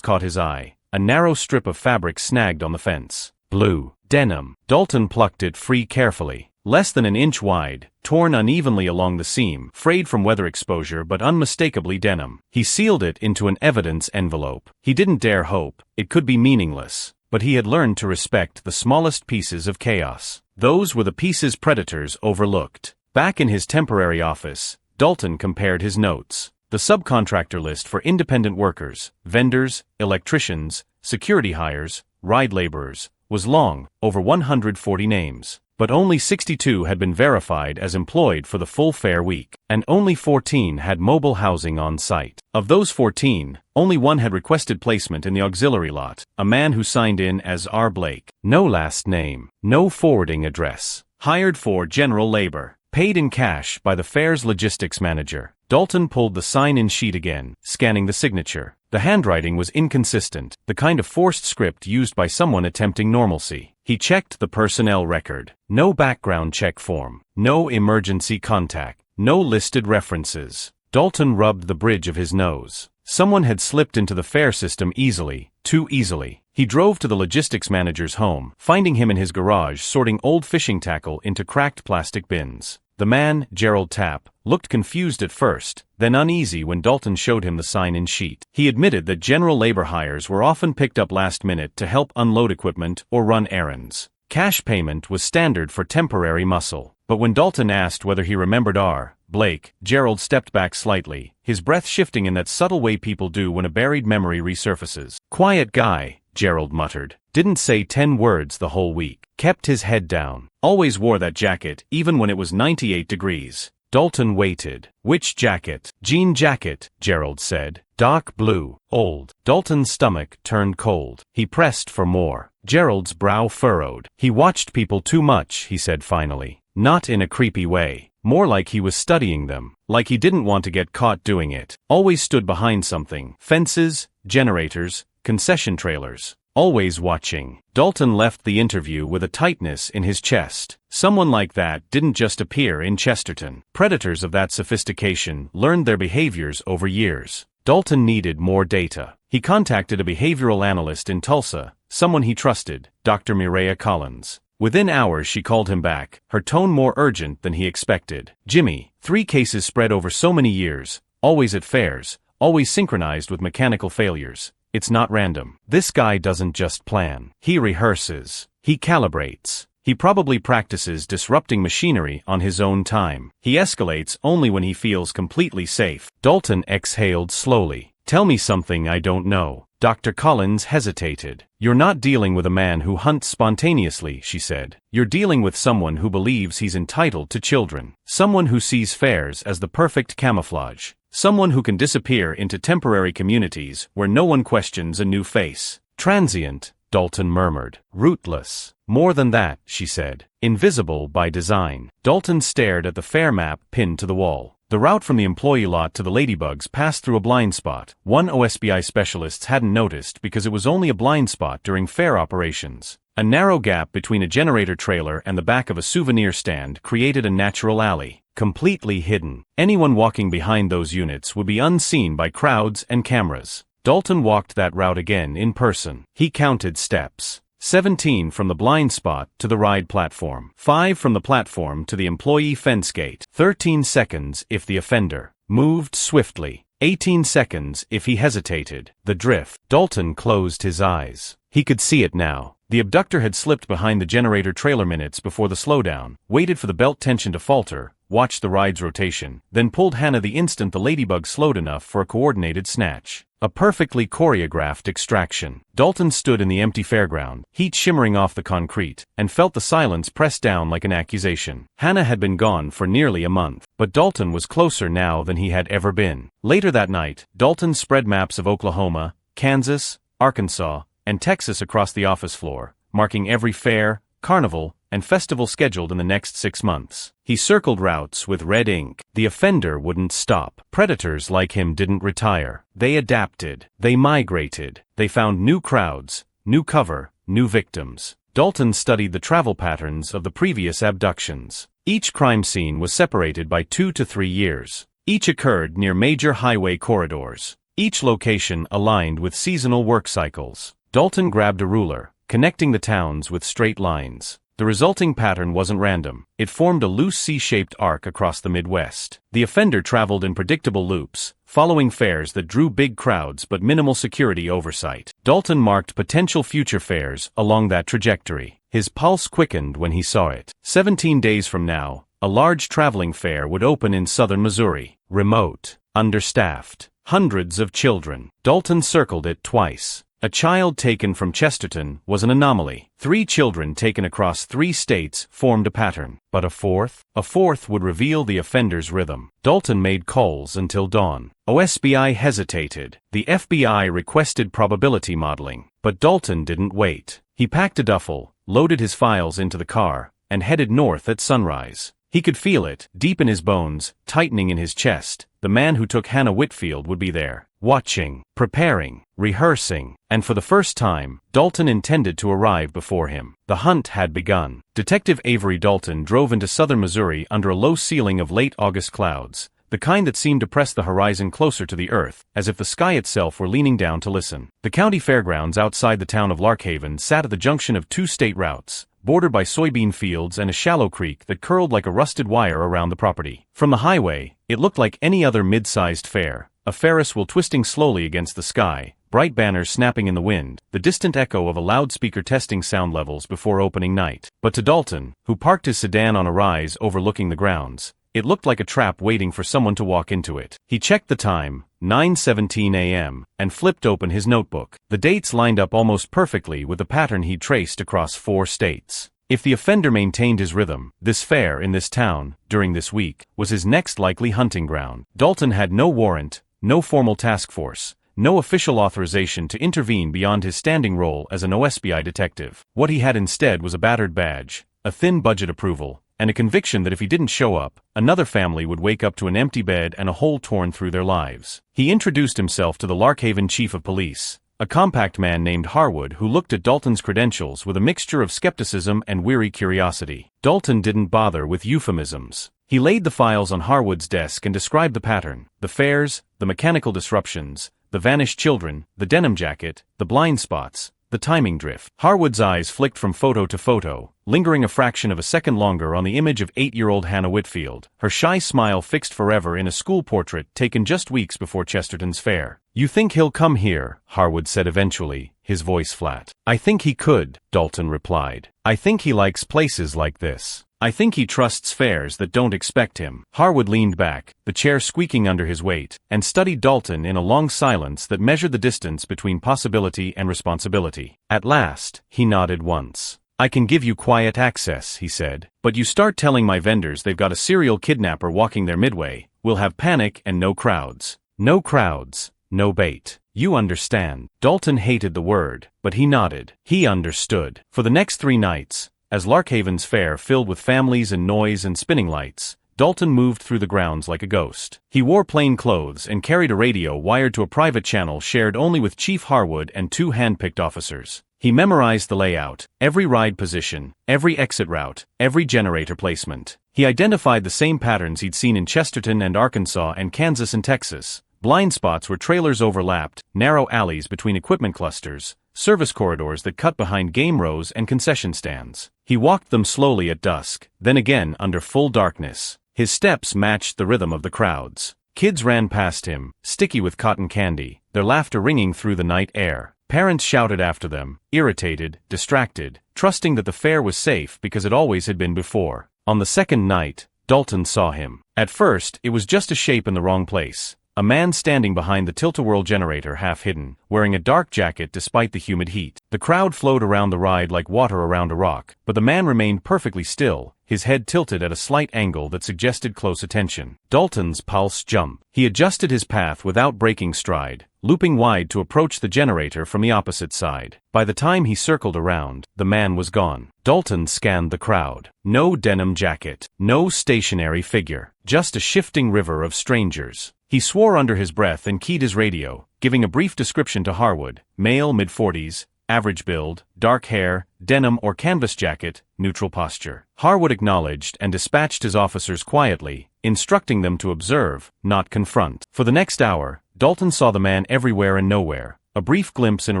S1: caught his eye, a narrow strip of fabric snagged on the fence. Blue. Denim. Dalton plucked it free carefully. Less than an inch wide, torn unevenly along the seam, frayed from weather exposure but unmistakably denim. He sealed it into an evidence envelope. He didn't dare hope it could be meaningless, but he had learned to respect the smallest pieces of chaos. Those were the pieces predators overlooked. Back in his temporary office, Dalton compared his notes. The subcontractor list for independent workers, vendors, electricians, security hires, ride laborers, was long, over 140 names. But only 62 had been verified as employed for the full fair week, and only 14 had mobile housing on site. Of those 14, only one had requested placement in the auxiliary lot, a man who signed in as R. Blake. No last name, no forwarding address. Hired for general labor. Paid in cash by the fair's logistics manager. Dalton pulled the sign-in sheet again, scanning the signature. The handwriting was inconsistent, the kind of forced script used by someone attempting normalcy. He checked the personnel record. No background check form. No emergency contact. No listed references. Dalton rubbed the bridge of his nose. Someone had slipped into the fair system easily, too easily. He drove to the logistics manager's home, finding him in his garage sorting old fishing tackle into cracked plastic bins. The man, Gerald Tapp, looked confused at first, then uneasy when Dalton showed him the sign-in sheet. He admitted that general labor hires were often picked up last minute to help unload equipment or run errands. Cash payment was standard for temporary muscle. But when Dalton asked whether he remembered R. Blake, Gerald stepped back slightly, his breath shifting in that subtle way people do when a buried memory resurfaces. Quiet guy, Gerald muttered. Didn't say 10 words the whole week. Kept his head down. Always wore that jacket, even when it was 98 degrees. Dalton waited. Which jacket? Jean jacket, Gerald said. Dark blue. Old. Dalton's stomach turned cold. He pressed for more. Gerald's brow furrowed. He watched people too much, he said finally. Not in a creepy way. More like he was studying them. Like he didn't want to get caught doing it. Always stood behind something. Fences, generators, concession trailers. Always watching. Dalton left the interview with a tightness in his chest. Someone like that didn't just appear in Chesterton. Predators of that sophistication learned their behaviors over years. Dalton needed more data. He contacted a behavioral analyst in Tulsa, someone he trusted, Dr. Mireya Collins. Within hours she called him back, her tone more urgent than he expected. Jimmy, 3 cases spread over so many years, always at fairs, always synchronized with mechanical failures. It's not random. This guy doesn't just plan. He rehearses. He calibrates. He probably practices disrupting machinery on his own time. He escalates only when he feels completely safe. Dalton exhaled slowly. Tell me something I don't know. Dr. Collins hesitated. You're not dealing with a man who hunts spontaneously, she said. You're dealing with someone who believes he's entitled to children. Someone who sees fairs as the perfect camouflage. Someone who can disappear into temporary communities where no one questions a new face. Transient, Dalton murmured. Rootless. More than that, she said. Invisible by design. Dalton stared at the fair map pinned to the wall. The route from the employee lot to the Ladybugs passed through a blind spot. One OSBI specialist hadn't noticed because it was only a blind spot during fair operations. A narrow gap between a generator trailer and the back of a souvenir stand created a natural alley. Completely hidden. Anyone walking behind those units would be unseen by crowds and cameras. Dalton walked that route again in person. He counted steps. 17 from the blind spot to the ride platform. 5 from the platform to the employee fence gate. 13 seconds if the offender moved swiftly. 18 seconds if he hesitated. The drift. Dalton closed his eyes. He could see it now. The abductor had slipped behind the generator trailer minutes before the slowdown, waited for the belt tension to falter, watched the ride's rotation, then pulled Hannah the instant the ladybug slowed enough for a coordinated snatch. A perfectly choreographed extraction. Dalton stood in the empty fairground, heat shimmering off the concrete, and felt the silence press down like an accusation. Hannah had been gone for nearly a month, but Dalton was closer now than he had ever been. Later that night, Dalton spread maps of Oklahoma, Kansas, Arkansas, and Texas across the office floor, marking every fair, carnival, and festival scheduled in the next 6 months. He circled routes with red ink. The offender wouldn't stop. Predators like him didn't retire. They adapted. They migrated. They found new crowds, new cover, new victims. Dalton studied the travel patterns of the previous abductions. Each crime scene was separated by 2 to 3 years. Each occurred near major highway corridors. Each location aligned with seasonal work cycles. Dalton grabbed a ruler, connecting the towns with straight lines. The resulting pattern wasn't random. It formed a loose C-shaped arc across the Midwest. The offender traveled in predictable loops, following fairs that drew big crowds but minimal security oversight. Dalton marked potential future fairs along that trajectory. His pulse quickened when he saw it. 17 days from now, a large traveling fair would open in southern Missouri. Remote, understaffed, hundreds of children. Dalton circled it twice. A child taken from Chesterton was an anomaly. 3 children taken across 3 states formed a pattern. But a fourth would reveal the offender's rhythm. Dalton made calls until dawn. OSBI hesitated. The FBI requested probability modeling. But Dalton didn't wait. He packed a duffel, loaded his files into the car, and headed north at sunrise. He could feel it, deep in his bones, tightening in his chest. The man who took Hannah Whitfield would be there, watching, preparing, rehearsing, and for the first time, Dalton intended to arrive before him. The hunt had begun. Detective Avery Dalton drove into southern Missouri under a low ceiling of late August clouds, the kind that seemed to press the horizon closer to the earth, as if the sky itself were leaning down to listen. The county fairgrounds outside the town of Larkhaven sat at the junction of 2 state routes, bordered by soybean fields and a shallow creek that curled like a rusted wire around the property. From the highway, it looked like any other mid-sized fair, a Ferris wheel twisting slowly against the sky, bright banners snapping in the wind, the distant echo of a loudspeaker testing sound levels before opening night. But to Dalton, who parked his sedan on a rise overlooking the grounds, it looked like a trap waiting for someone to walk into it. He checked the time, 9:17 a.m., and flipped open his notebook. The dates lined up almost perfectly with the pattern he'd traced across 4 states. If the offender maintained his rhythm, this fair in this town, during this week, was his next likely hunting ground. Dalton had no warrant, no formal task force, no official authorization to intervene beyond his standing role as an OSBI detective. What he had instead was a battered badge, a thin budget approval, and a conviction that if he didn't show up, another family would wake up to an empty bed and a hole torn through their lives. He introduced himself to the Larkhaven chief of police, a compact man named Harwood who looked at Dalton's credentials with a mixture of skepticism and weary curiosity. Dalton didn't bother with euphemisms. He laid the files on Harwood's desk and described the pattern: the fairs, the mechanical disruptions, the vanished children, the denim jacket, the blind spots, the timing drift. Harwood's eyes flicked from photo to photo, lingering a fraction of a second longer on the image of 8-year-old Hannah Whitfield, her shy smile fixed forever in a school portrait taken just weeks before Chesterton's fair. "You think he'll come here?" Harwood said eventually, his voice flat. "I think he could," Dalton replied. "I think he likes places like this. I think he trusts fairs that don't expect him." Harwood leaned back, the chair squeaking under his weight, and studied Dalton in a long silence that measured the distance between possibility and responsibility. At last, he nodded once. "I can give you quiet access," he said, "but you start telling my vendors they've got a serial kidnapper walking their midway, we'll have panic and no crowds. No crowds, no bait. You understand." Dalton hated the word, but he nodded. He understood. For the next 3 nights, as Larkhaven's fair filled with families and noise and spinning lights, Dalton moved through the grounds like a ghost. He wore plain clothes and carried a radio wired to a private channel shared only with Chief Harwood and 2 hand-picked officers. He memorized the layout, every ride position, every exit route, every generator placement. He identified the same patterns he'd seen in Chesterton and Arkansas and Kansas and Texas. Blind spots where trailers overlapped, narrow alleys between equipment clusters, service corridors that cut behind game rows and concession stands. He walked them slowly at dusk, then again under full darkness. His steps matched the rhythm of the crowds. Kids ran past him, sticky with cotton candy, their laughter ringing through the night air. Parents shouted after them, irritated, distracted, trusting that the fare was safe because it always had been before. On the second night, Dalton saw him. At first, it was just a shape in the wrong place. A man standing behind the tilt-a-whirl generator half hidden, wearing a dark jacket despite the humid heat. The crowd flowed around the ride like water around a rock, but the man remained perfectly still, his head tilted at a slight angle that suggested close attention. Dalton's pulse jumped. He adjusted his path without breaking stride, looping wide to approach the generator from the opposite side. By the time he circled around, the man was gone. Dalton scanned the crowd. No denim jacket, no stationary figure, just a shifting river of strangers. He swore under his breath and keyed his radio, giving a brief description to Harwood: male mid-40s, average build, dark hair, denim or canvas jacket, neutral posture. Harwood acknowledged and dispatched his officers quietly, instructing them to observe, not confront. For the next hour, Dalton saw the man everywhere and nowhere, a brief glimpse in a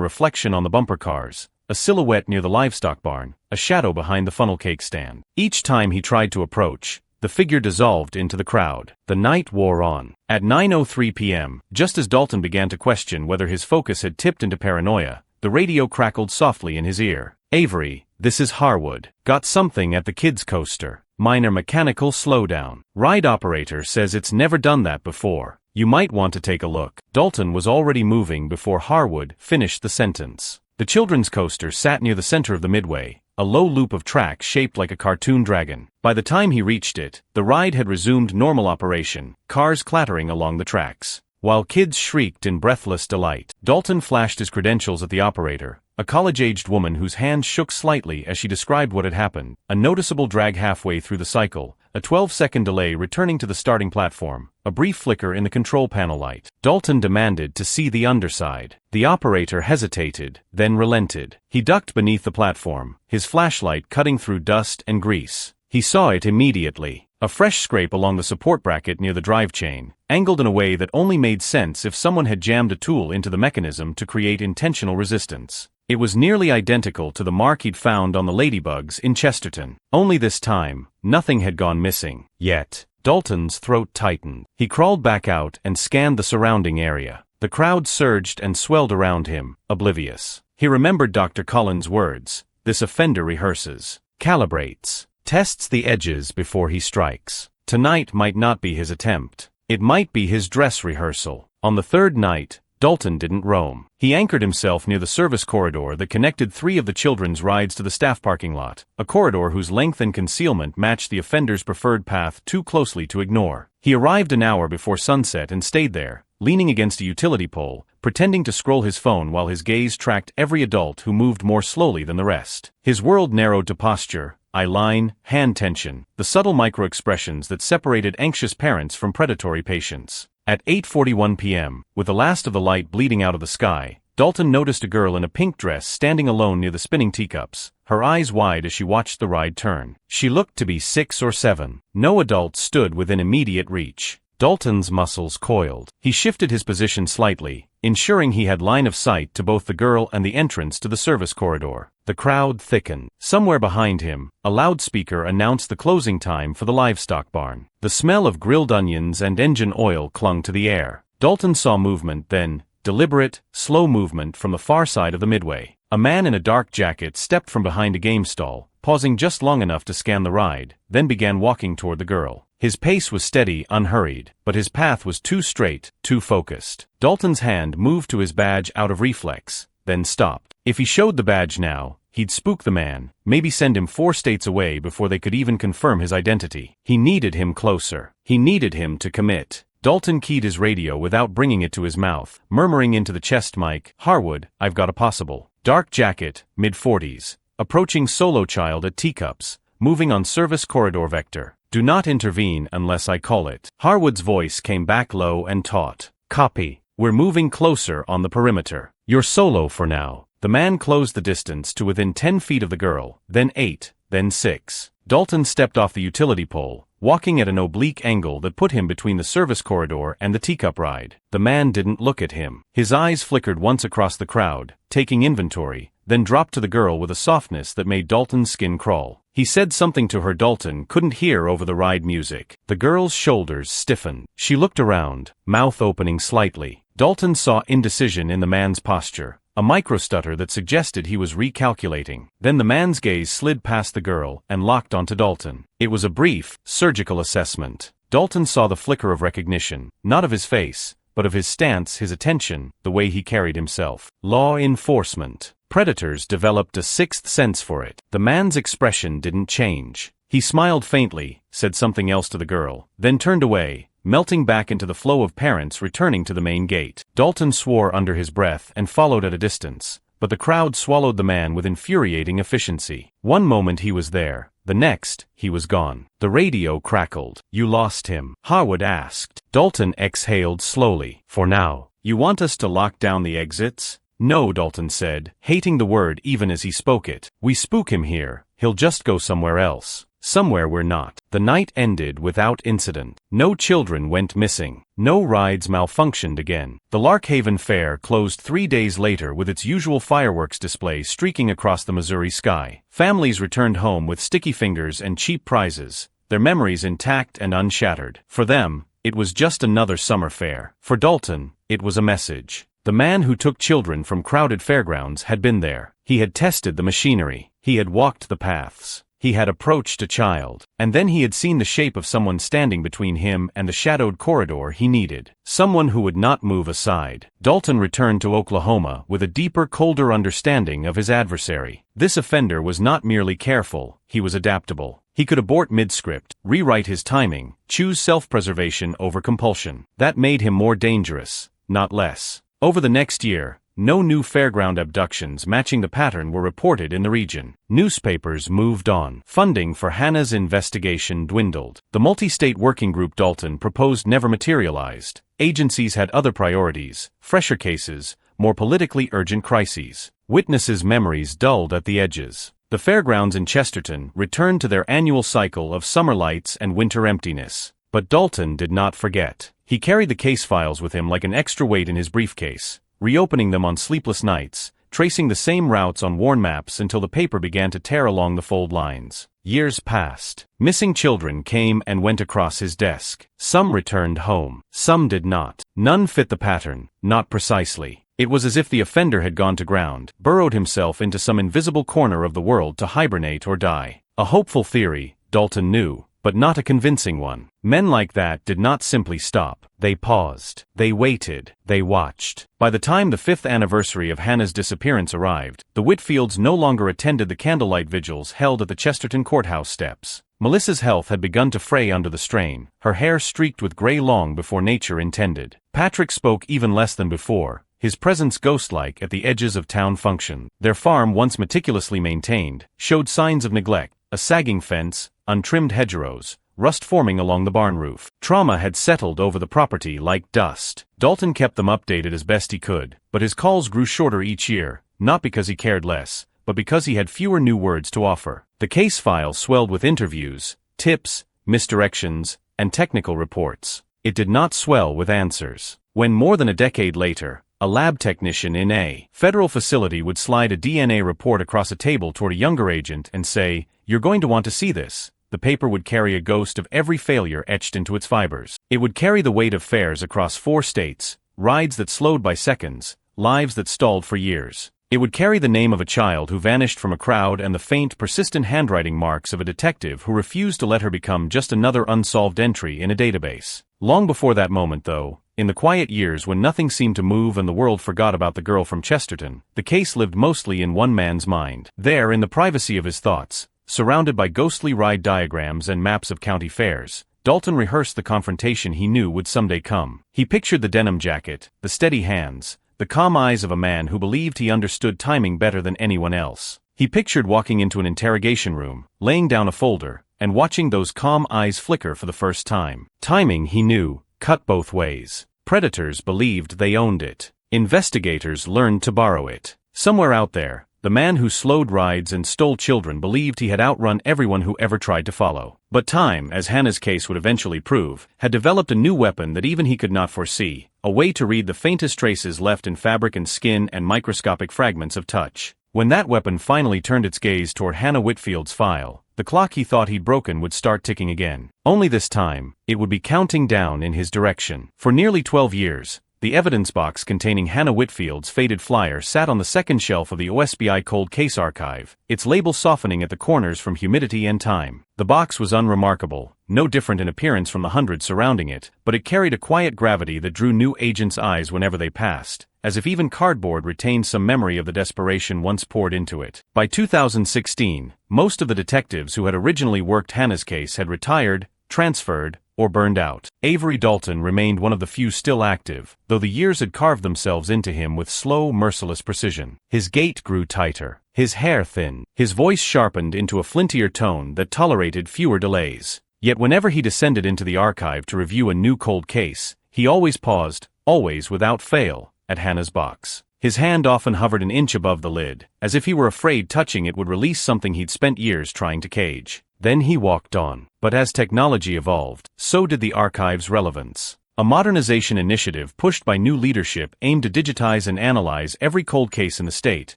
S1: reflection on the bumper cars, a silhouette near the livestock barn, a shadow behind the funnel cake stand. Each time he tried to approach, the figure dissolved into the crowd. The night wore on. At 9:03 p.m., just as Dalton began to question whether his focus had tipped into paranoia, the radio crackled softly in his ear. "Avery, this is Harwood. Got something at the kids' coaster. Minor mechanical slowdown. Ride operator says it's never done that before. You might want to take a look." Dalton was already moving before Harwood finished the sentence. The children's coaster sat near the center of the midway, a low loop of track shaped like a cartoon dragon. By the time he reached it, the ride had resumed normal operation, cars clattering along the tracks, while kids shrieked in breathless delight. Dalton flashed his credentials at the operator, a college-aged woman whose hand shook slightly as she described what had happened: a noticeable drag halfway through the cycle, a 12-second delay returning to the starting platform, a brief flicker in the control panel light. Dalton demanded to see the underside. The operator hesitated, then relented. He ducked beneath the platform, his flashlight cutting through dust and grease. He saw it immediately. A fresh scrape along the support bracket near the drive chain, angled in a way that only made sense if someone had jammed a tool into the mechanism to create intentional resistance. It was nearly identical to the mark he'd found on the ladybugs in Chesterton. Only this time, nothing had gone missing. Yet, Dalton's throat tightened. He crawled back out and scanned the surrounding area. The crowd surged and swelled around him, oblivious. He remembered Dr. Cullen's words: "This offender rehearses, calibrates, tests the edges before he strikes." Tonight might not be his attempt. It might be his dress rehearsal. On the third night, Dalton didn't roam. He anchored himself near the service corridor that connected 3 of the children's rides to the staff parking lot, a corridor whose length and concealment matched the offender's preferred path too closely to ignore. He arrived an hour before sunset and stayed there, leaning against a utility pole, pretending to scroll his phone while his gaze tracked every adult who moved more slowly than the rest. His world narrowed to posture, eye line, hand tension, the subtle micro-expressions that separated anxious parents from predatory patients. At 8:41 p.m., with the last of the light bleeding out of the sky, Dalton noticed a girl in a pink dress standing alone near the spinning teacups, her eyes wide as she watched the ride turn. She looked to be 6 or 7. No adult stood within immediate reach. Dalton's muscles coiled. He shifted his position slightly, ensuring he had line of sight to both the girl and the entrance to the service corridor. The crowd thickened. Somewhere behind him, a loudspeaker announced the closing time for the livestock barn. The smell of grilled onions and engine oil clung to the air. Dalton saw movement then, deliberate, slow movement from the far side of the midway. A man in a dark jacket stepped from behind a game stall, pausing just long enough to scan the ride, then began walking toward the girl. His pace was steady, unhurried, but his path was too straight, too focused. Dalton's hand moved to his badge out of reflex, then stopped. If he showed the badge now, he'd spook the man, maybe send him 4 states away before they could even confirm his identity. He needed him closer. He needed him to commit. Dalton keyed his radio without bringing it to his mouth, murmuring into the chest mic, "Harwood, I've got a possible. Dark jacket, mid-40s. Approaching solo child at teacups, moving on service corridor vector. Do not intervene unless I call it." Harwood's voice came back low and taut. "Copy. We're moving closer on the perimeter. You're solo for now." The man closed the distance to within 10 feet of the girl, then 8, then 6. Dalton stepped off the utility pole, walking at an oblique angle that put him between the service corridor and the teacup ride. The man didn't look at him. His eyes flickered once across the crowd, taking inventory, then dropped to the girl with a softness that made Dalton's skin crawl. He said something to her Dalton couldn't hear over the ride music. The girl's shoulders stiffened. She looked around, mouth opening slightly. Dalton saw indecision in the man's posture, a micro-stutter that suggested he was recalculating. Then the man's gaze slid past the girl and locked onto Dalton. It was a brief, surgical assessment. Dalton saw the flicker of recognition, not of his face, but of his stance, his attention, the way he carried himself. Law enforcement. Predators developed a sixth sense for it. The man's expression didn't change. He smiled faintly, said something else to the girl, then turned away, melting back into the flow of parents returning to the main gate. Dalton swore under his breath and followed at a distance, but the crowd swallowed the man with infuriating efficiency. One moment he was there, the next, he was gone. The radio crackled. "You lost him?" Harwood asked. Dalton exhaled slowly. "For now. You want us to lock down the exits?" "No," Dalton said, hating the word even as he spoke it. "We spook him here, he'll just go somewhere else. Somewhere we're not." The night ended without incident. No children went missing. No rides malfunctioned again. The Larkhaven Fair closed 3 days later with its usual fireworks display streaking across the Missouri sky. Families returned home with sticky fingers and cheap prizes, their memories intact and unshattered. For them, it was just another summer fair. For Dalton, it was a message. The man who took children from crowded fairgrounds had been there. He had tested the machinery. He had walked the paths. He had approached a child, and then he had seen the shape of someone standing between him and the shadowed corridor he needed. Someone who would not move aside. Dalton returned to Oklahoma with a deeper, colder understanding of his adversary. This offender was not merely careful, he was adaptable. He could abort mid-script, rewrite his timing, choose self-preservation over compulsion. That made him more dangerous, not less. Over the next year, no new fairground abductions matching the pattern were reported in the region. Newspapers moved on. Funding for Hannah's investigation dwindled. The multi-state working group Dalton proposed never materialized. Agencies had other priorities, fresher cases, more politically urgent crises. Witnesses' memories dulled at the edges. The fairgrounds in Chesterton returned to their annual cycle of summer lights and winter emptiness. But Dalton did not forget. He carried the case files with him like an extra weight in his briefcase, reopening them on sleepless nights, tracing the same routes on worn maps until the paper began to tear along the fold lines. Years passed. Missing children came and went across his desk. Some returned home. Some did not. None fit the pattern, not precisely. It was as if the offender had gone to ground, burrowed himself into some invisible corner of the world to hibernate or die. A hopeful theory, Dalton knew, but not a convincing one. Men like that did not simply stop. They paused. They waited. They watched. By the time the 5th anniversary of Hannah's disappearance arrived, the Whitfields no longer attended the candlelight vigils held at the Chesterton courthouse steps. Melissa's health had begun to fray under the strain, her hair streaked with gray long before nature intended. Patrick spoke even less than before, his presence ghost-like at the edges of town function. Their farm, once meticulously maintained, showed signs of neglect, a sagging fence, untrimmed hedgerows, rust forming along the barn roof. Trauma had settled over the property like dust. Dalton kept them updated as best he could, but his calls grew shorter each year, not because he cared less, but because he had fewer new words to offer. The case file swelled with interviews, tips, misdirections, and technical reports. It did not swell with answers. When more than a decade later, a lab technician in a federal facility would slide a DNA report across a table toward a younger agent and say, "You're going to want to see this," the paper would carry a ghost of every failure etched into its fibers. It would carry the weight of fairs across 4 states, rides that slowed by seconds, lives that stalled for years. It would carry the name of a child who vanished from a crowd and the faint, persistent handwriting marks of a detective who refused to let her become just another unsolved entry in a database. Long before that moment, though, in the quiet years when nothing seemed to move and the world forgot about the girl from Chesterton, the case lived mostly in one man's mind. There, in the privacy of his thoughts, surrounded by ghostly ride diagrams and maps of county fairs, Dalton rehearsed the confrontation he knew would someday come. He pictured the denim jacket, the steady hands, the calm eyes of a man who believed he understood timing better than anyone else. He pictured walking into an interrogation room, laying down a folder, and watching those calm eyes flicker for the first time. Timing, he knew, cut both ways. Predators believed they owned it. Investigators learned to borrow it. Somewhere out there, the man who slowed rides and stole children believed he had outrun everyone who ever tried to follow. But time, as Hannah's case would eventually prove, had developed a new weapon that even he could not foresee, a way to read the faintest traces left in fabric and skin and microscopic fragments of touch. When that weapon finally turned its gaze toward Hannah Whitfield's file, the clock he thought he'd broken would start ticking again. Only this time, it would be counting down in his direction. For nearly 12 years, the evidence box containing Hannah Whitfield's faded flyer sat on the second shelf of the OSBI cold case archive, its label softening at the corners from humidity and time. The box was unremarkable, no different in appearance from the hundreds surrounding it, but it carried a quiet gravity that drew new agents' eyes whenever they passed, as if even cardboard retained some memory of the desperation once poured into it. By 2016, most of the detectives who had originally worked Hannah's case had retired, transferred, or burned out. Avery Dalton remained one of the few still active, though the years had carved themselves into him with slow, merciless precision. His gait grew tighter, his hair thinned, his voice sharpened into a flintier tone that tolerated fewer delays. Yet whenever he descended into the archive to review a new cold case, he always paused, always without fail, at Hannah's box. His hand often hovered an inch above the lid, as if he were afraid touching it would release something he'd spent years trying to cage. Then he walked on. But as technology evolved, so did the archive's relevance. A modernization initiative pushed by new leadership aimed to digitize and analyze every cold case in the state,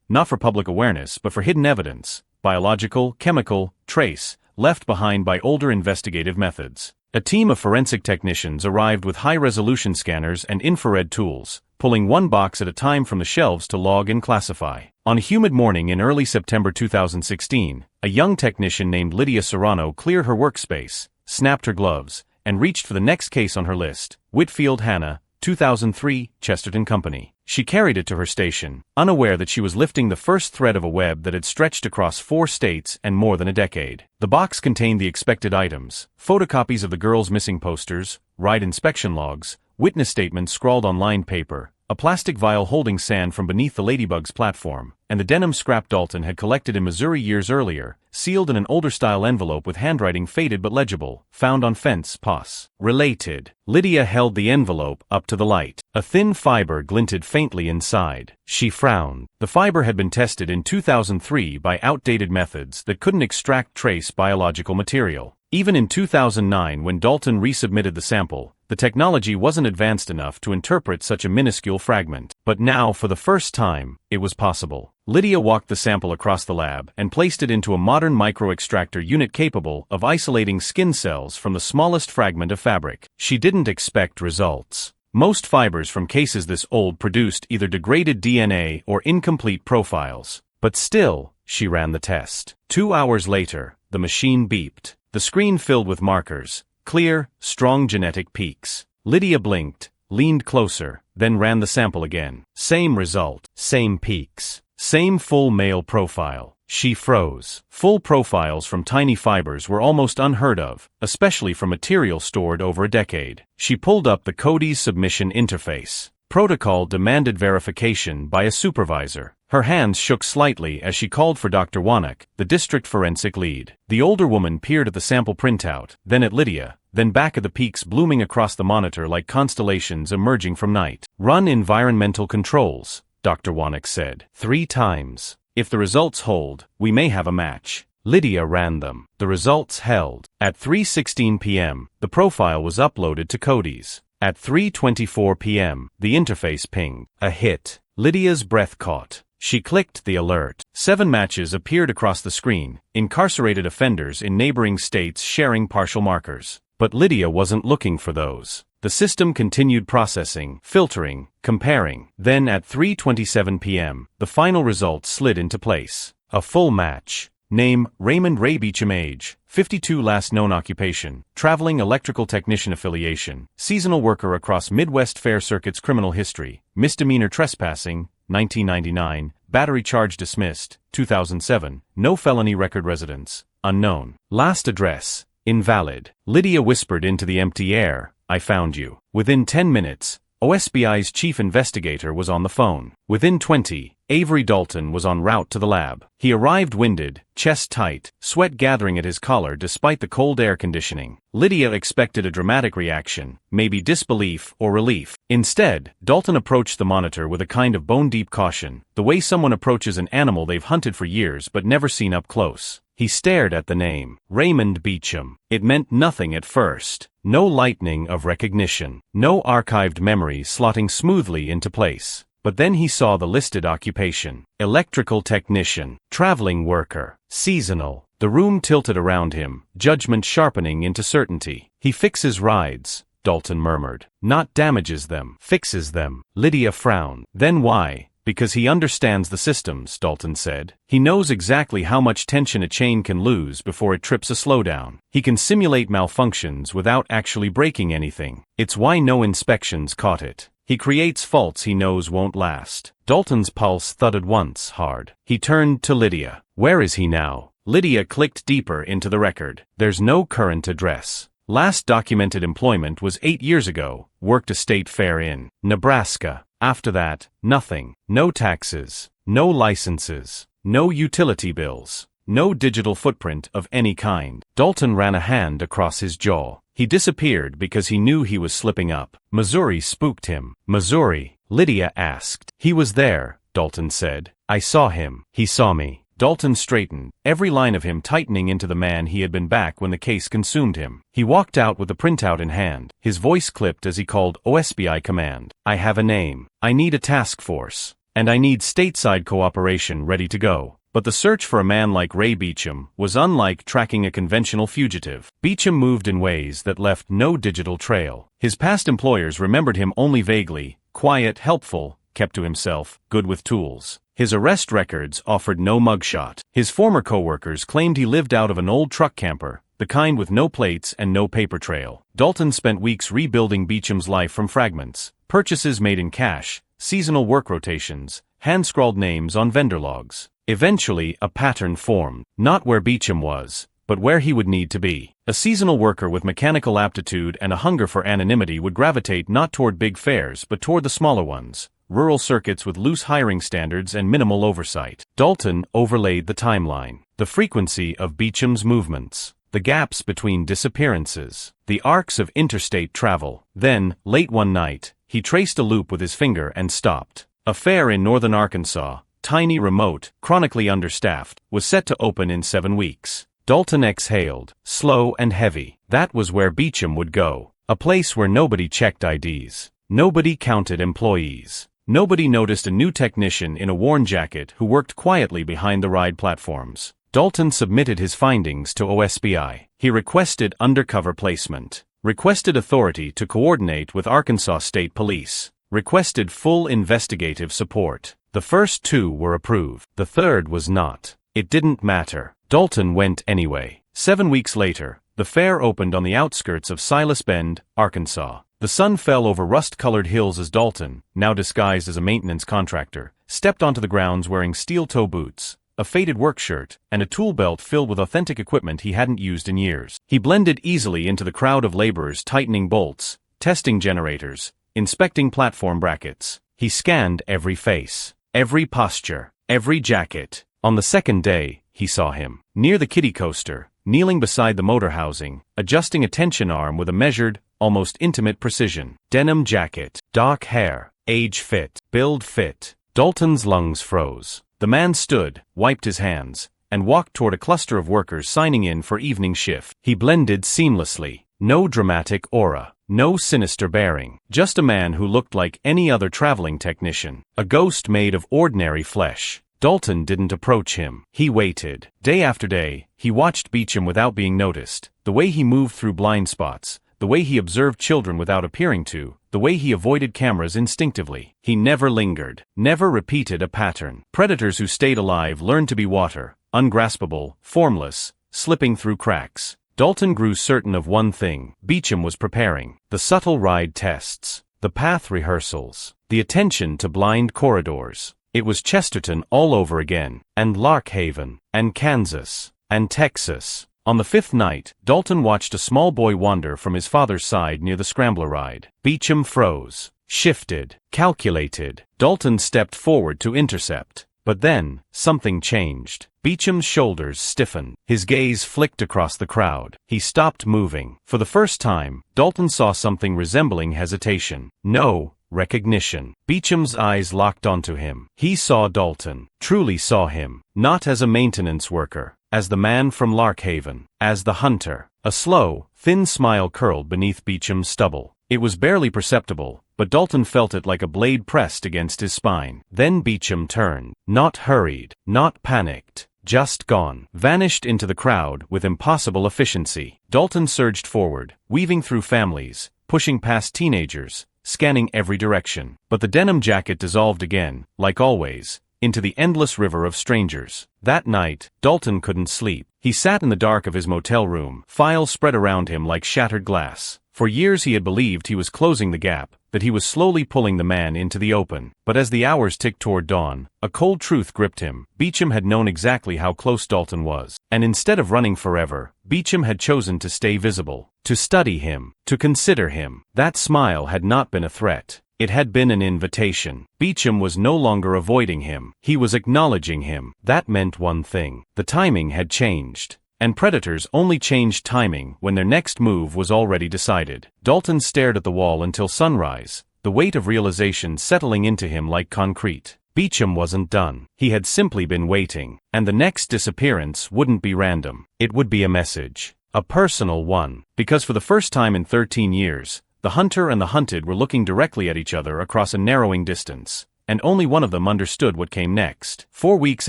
S1: not for public awareness but for hidden evidence, biological, chemical, trace, left behind by older investigative methods. A team of forensic technicians arrived with high-resolution scanners and infrared tools, pulling one box at a time from the shelves to log and classify. On a humid morning in early September 2016, a young technician named Lydia Serrano cleared her workspace, snapped her gloves, and reached for the next case on her list, Whitfield Hannah, 2003, Chesterton Company. She carried it to her station, unaware that she was lifting the first thread of a web that had stretched across 4 states and more than a decade. The box contained the expected items: photocopies of the girls' missing posters, ride inspection logs, witness statements scrawled on lined paper, a plastic vial holding sand from beneath the Ladybug's platform, and the denim scrap Dalton had collected in Missouri years earlier, sealed in an older-style envelope with handwriting faded but legible, found on fence posts. Related. Lydia held the envelope up to the light. A thin fiber glinted faintly inside. She frowned. The fiber had been tested in 2003 by outdated methods that couldn't extract trace biological material. Even in 2009, when Dalton resubmitted the sample, the technology wasn't advanced enough to interpret such a minuscule fragment. But now, for the first time, it was possible. Lydia walked the sample across the lab and placed it into a modern micro-extractor unit capable of isolating skin cells from the smallest fragment of fabric. She didn't expect results. Most fibers from cases this old produced either degraded DNA or incomplete profiles. But still, she ran the test. 2 hours later, the machine beeped. The screen filled with markers, clear, strong genetic peaks. Lydia blinked, leaned closer, then ran the sample again. Same result, same peaks, same full male profile. She froze. Full profiles from tiny fibers were almost unheard of, especially from material stored over a decade. She pulled up the Cody's submission interface. Protocol demanded verification by a supervisor. Her hands shook slightly as she called for Dr. Wanek, the district forensic lead. The older woman peered at the sample printout, then at Lydia, then back at the peaks blooming across the monitor like constellations emerging from night. "Run environmental controls," Dr. Wanek said. 3 times. "If the results hold, we may have a match." Lydia ran them. The results held. At 3:16 p.m., the profile was uploaded to Cody's. At 3:24 p.m., the interface pinged. A hit. Lydia's breath caught. She clicked the alert. 7 matches appeared across the screen, incarcerated offenders in neighboring states sharing partial markers. But Lydia wasn't looking for those. The system continued processing, filtering, comparing. Then at 3:27 p.m., the final results slid into place. A full match. Name, Raymond Ray Beecham. Age, 52. Last known occupation, traveling electrical technician. Affiliation, seasonal worker across Midwest Fair Circuits. Criminal history, misdemeanor trespassing, 1999, battery charge dismissed, 2007, no felony record. Residence, unknown. Last address, invalid. Lydia whispered into the empty air, "I found you." Within 10 minutes, OSBI's chief investigator was on the phone. Within 20, Avery Dalton was en route to the lab. He arrived winded, chest tight, sweat gathering at his collar despite the cold air conditioning. Lydia expected a dramatic reaction, maybe disbelief or relief. Instead, Dalton approached the monitor with a kind of bone-deep caution, the way someone approaches an animal they've hunted for years but never seen up close. He stared at the name, Raymond Beecham. It meant nothing at first. No lightning of recognition. No archived memory slotting smoothly into place. But then he saw the listed occupation. Electrical technician. Traveling worker. Seasonal. The room tilted around him, judgment sharpening into certainty. He fixes rides, Dalton murmured. Not damages them, fixes them. Lydia frowned. Then why? Because he understands the systems, Dalton said. He knows exactly how much tension a chain can lose before it trips a slowdown. He can simulate malfunctions without actually breaking anything. It's why no inspections caught it. He creates faults he knows won't last. Dalton's pulse thudded once hard. He turned to Lydia. Where is he now? Lydia clicked deeper into the record. There's no current address. Last documented employment was 8 years ago. Worked a state fair in Nebraska. After that, nothing. No taxes. No licenses. No utility bills. No digital footprint of any kind. Dalton ran a hand across his jaw. He disappeared because he knew he was slipping up. Missouri spooked him. Missouri? Lydia asked. He was there, Dalton said. I saw him. He saw me. Dalton straightened, every line of him tightening into the man he had been back when the case consumed him. He walked out with the printout in hand. His voice clipped as he called OSBI command. I have a name. I need a task force. And I need stateside cooperation ready to go. But the search for a man like Ray Beecham was unlike tracking a conventional fugitive. Beecham moved in ways that left no digital trail. His past employers remembered him only vaguely, quiet, helpful, kept to himself, good with tools. His arrest records offered no mugshot. His former co-workers claimed he lived out of an old truck camper, the kind with no plates and no paper trail. Dalton spent weeks rebuilding Beecham's life from fragments, purchases made in cash, seasonal work rotations, hand-scrawled names on vendor logs. Eventually, a pattern formed, not where Beecham was, but where he would need to be. A seasonal worker with mechanical aptitude and a hunger for anonymity would gravitate not toward big fairs but toward the smaller ones. Rural circuits with loose hiring standards and minimal oversight. Dalton overlaid the timeline, the frequency of Beecham's movements, the gaps between disappearances, the arcs of interstate travel. Then, late one night, he traced a loop with his finger and stopped. A fair in northern Arkansas, tiny, remote, chronically understaffed, was set to open in 7 weeks. Dalton exhaled, slow and heavy. That was where Beecham would go, a place where nobody checked IDs, nobody counted employees. Nobody noticed a new technician in a worn jacket who worked quietly behind the ride platforms. Dalton submitted his findings to OSBI. He requested undercover placement, requested authority to coordinate with Arkansas State Police, requested full investigative support. The first 2 were approved. The third was not. It didn't matter. Dalton went anyway. 7 weeks later, the fair opened on the outskirts of Silas Bend, Arkansas. The sun fell over rust-colored hills as Dalton, now disguised as a maintenance contractor, stepped onto the grounds wearing steel-toe boots, a faded work shirt, and a tool belt filled with authentic equipment he hadn't used in years. He blended easily into the crowd of laborers tightening bolts, testing generators, inspecting platform brackets. He scanned every face, every posture, every jacket. On the second day, he saw him, near the kiddie coaster, kneeling beside the motor housing, adjusting a tension arm with a measured, almost intimate precision. Denim jacket, dark hair, age fit, build fit. Dalton's lungs froze. The man stood, wiped his hands, and walked toward a cluster of workers signing in for evening shift. He blended seamlessly. No dramatic aura, no sinister bearing, just a man who looked like any other traveling technician, a ghost made of ordinary flesh. Dalton didn't approach him. He waited. Day after day, he watched Beecham without being noticed, the way he moved through blind spots, the way he observed children without appearing to, the way he avoided cameras instinctively. He never lingered, never repeated a pattern. Predators who stayed alive learned to be water, ungraspable, formless, slipping through cracks. Dalton grew certain of one thing: Beecham was preparing. The subtle ride tests, the path rehearsals, the attention to blind corridors. It was Chesterton all over again, and Larkhaven, and Kansas, and Texas. On the 5th night, Dalton watched a small boy wander from his father's side near the scrambler ride. Beecham froze, shifted, calculated. Dalton stepped forward to intercept. But then, something changed. Beecham's shoulders stiffened. His gaze flicked across the crowd. He stopped moving. For the first time, Dalton saw something resembling hesitation. No, recognition. Beecham's eyes locked onto him. He saw Dalton, truly saw him, not as a maintenance worker, as the man from Larkhaven, as the hunter. A slow, thin smile curled beneath Beecham's stubble. It was barely perceptible, but Dalton felt it like a blade pressed against his spine. Then Beecham turned, not hurried, not panicked, just gone, vanished into the crowd with impossible efficiency. Dalton surged forward, weaving through families, pushing past teenagers, scanning every direction. But the denim jacket dissolved again, like always, into the endless river of strangers. That night, Dalton couldn't sleep. He sat in the dark of his motel room, files spread around him like shattered glass. For years he had believed he was closing the gap, that he was slowly pulling the man into the open. But as the hours ticked toward dawn, a cold truth gripped him. Beecham had known exactly how close Dalton was. And instead of running forever, Beecham had chosen to stay visible, to study him, to consider him. That smile had not been a threat. It had been an invitation. Beecham was no longer avoiding him. He was acknowledging him. That meant one thing. The timing had changed. And predators only changed timing when their next move was already decided. Dalton stared at the wall until sunrise, the weight of realization settling into him like concrete. Beecham wasn't done. He had simply been waiting. And the next disappearance wouldn't be random. It would be a message. A personal one. Because for the first time in 13 years, the hunter and the hunted were looking directly at each other across a narrowing distance. And only one of them understood what came next. 4 weeks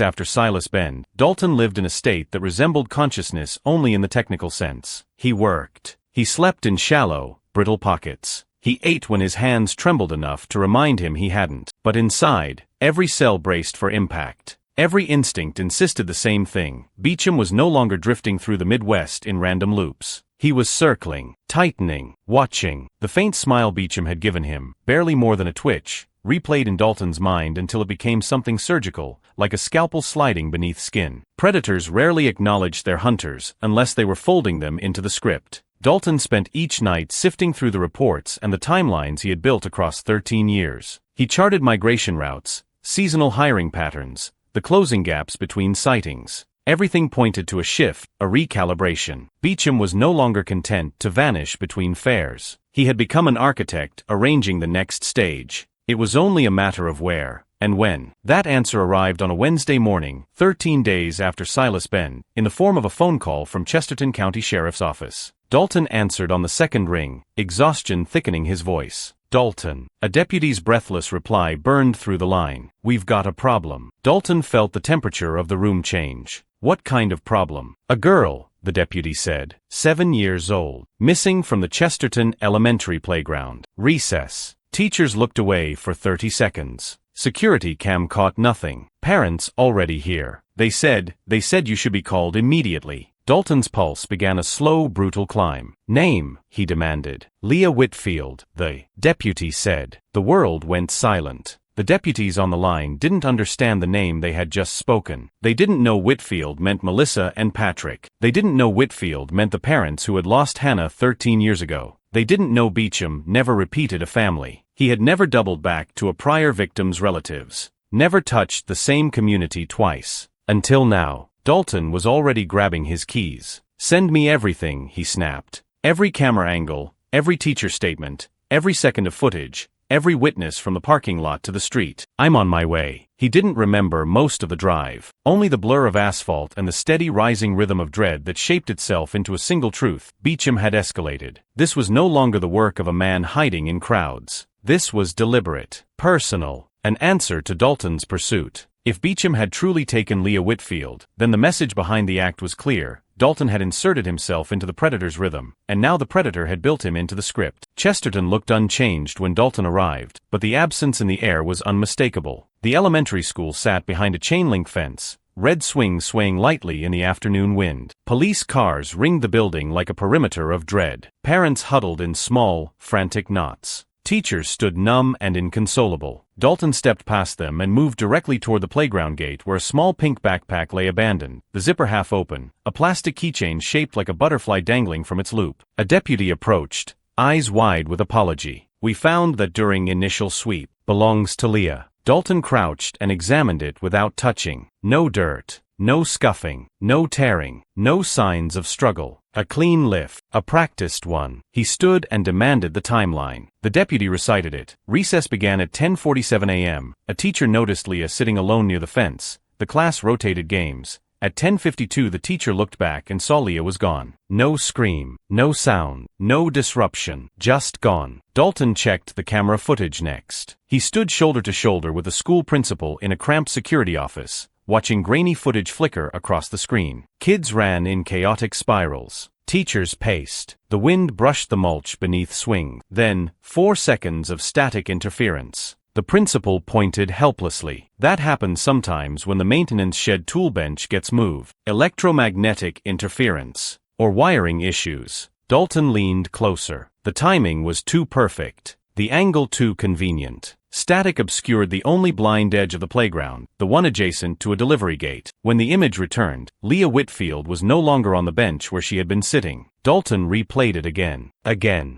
S1: after Silas Bend, Dalton lived in a state that resembled consciousness only in the technical sense. He worked. He slept in shallow, brittle pockets. He ate when his hands trembled enough to remind him he hadn't. But inside, every cell braced for impact. Every instinct insisted the same thing. Beecham was no longer drifting through the Midwest in random loops. He was circling, tightening, watching. The faint smile Beecham had given him, barely more than a twitch, replayed in Dalton's mind until it became something surgical, like a scalpel sliding beneath skin. Predators rarely acknowledged their hunters unless they were folding them into the script. Dalton spent each night sifting through the reports and the timelines he had built across 13 years. He charted migration routes, seasonal hiring patterns, the closing gaps between sightings. Everything pointed to a shift, a recalibration. Beecham was no longer content to vanish between fairs. He had become an architect arranging the next stage. It was only a matter of where and when. That answer arrived on a Wednesday morning, 13 days after Silas Bend, in the form of a phone call from Chesterton County Sheriff's Office. Dalton answered on the second ring, exhaustion thickening his voice. Dalton. A deputy's breathless reply burned through the line. We've got a problem. Dalton felt the temperature of the room change. What kind of problem? A girl, the deputy said, 7 years old, missing from the Chesterton Elementary playground. Recess. Teachers looked away for 30 seconds. Security cam caught nothing. Parents already here. They said you should be called immediately. Dalton's pulse began a slow, brutal climb. Name, he demanded. Leah Whitfield, the deputy said. The world went silent. The deputies on the line didn't understand the name they had just spoken. They didn't know Whitfield meant Melissa and Patrick. They didn't know Whitfield meant the parents who had lost Hannah 13 years ago. They didn't know Beecham never repeated a family. He had never doubled back to a prior victim's relatives. Never touched the same community twice. Until now. Dalton was already grabbing his keys. Send me everything, he snapped. Every camera angle, every teacher statement, every second of footage, every witness from the parking lot to the street. I'm on my way. He didn't remember most of the drive. Only the blur of asphalt and the steady rising rhythm of dread that shaped itself into a single truth. Beecham had escalated. This was no longer the work of a man hiding in crowds. This was deliberate, personal, an answer to Dalton's pursuit. If Beecham had truly taken Leah Whitfield, then the message behind the act was clear. Dalton had inserted himself into the predator's rhythm, and now the predator had built him into the script. Chesterton looked unchanged when Dalton arrived, but the absence in the air was unmistakable. The elementary school sat behind a chain-link fence, red swings swaying lightly in the afternoon wind. Police cars ringed the building like a perimeter of dread. Parents huddled in small, frantic knots. Teachers stood numb and inconsolable. Dalton stepped past them and moved directly toward the playground gate where a small pink backpack lay abandoned, the zipper half open, a plastic keychain shaped like a butterfly dangling from its loop. A deputy approached, eyes wide with apology. We found that during initial sweep. Belongs to Leah. Dalton crouched and examined it without touching. No dirt. No scuffing. No tearing. No signs of struggle. A clean lift. A practiced one. He stood and demanded the timeline. The deputy recited it. Recess began at 10:47 a.m. A teacher noticed Leah sitting alone near the fence. The class rotated games. At 10:52 the teacher looked back and saw Leah was gone. No scream. No sound. No disruption. Just gone. Dalton checked the camera footage next. He stood shoulder to shoulder with the school principal in a cramped security office, watching grainy footage flicker across the screen. Kids ran in chaotic spirals. Teachers paced. The wind brushed the mulch beneath swing. Then, 4 seconds of static interference. The principal pointed helplessly. That happens sometimes when the maintenance shed tool bench gets moved. Electromagnetic interference. Or wiring issues. Dalton leaned closer. The timing was too perfect. The angle too convenient. Static obscured the only blind edge of the playground, the one adjacent to a delivery gate. When the image returned, Leah Whitfield was no longer on the bench where she had been sitting. Dalton replayed it again. Again.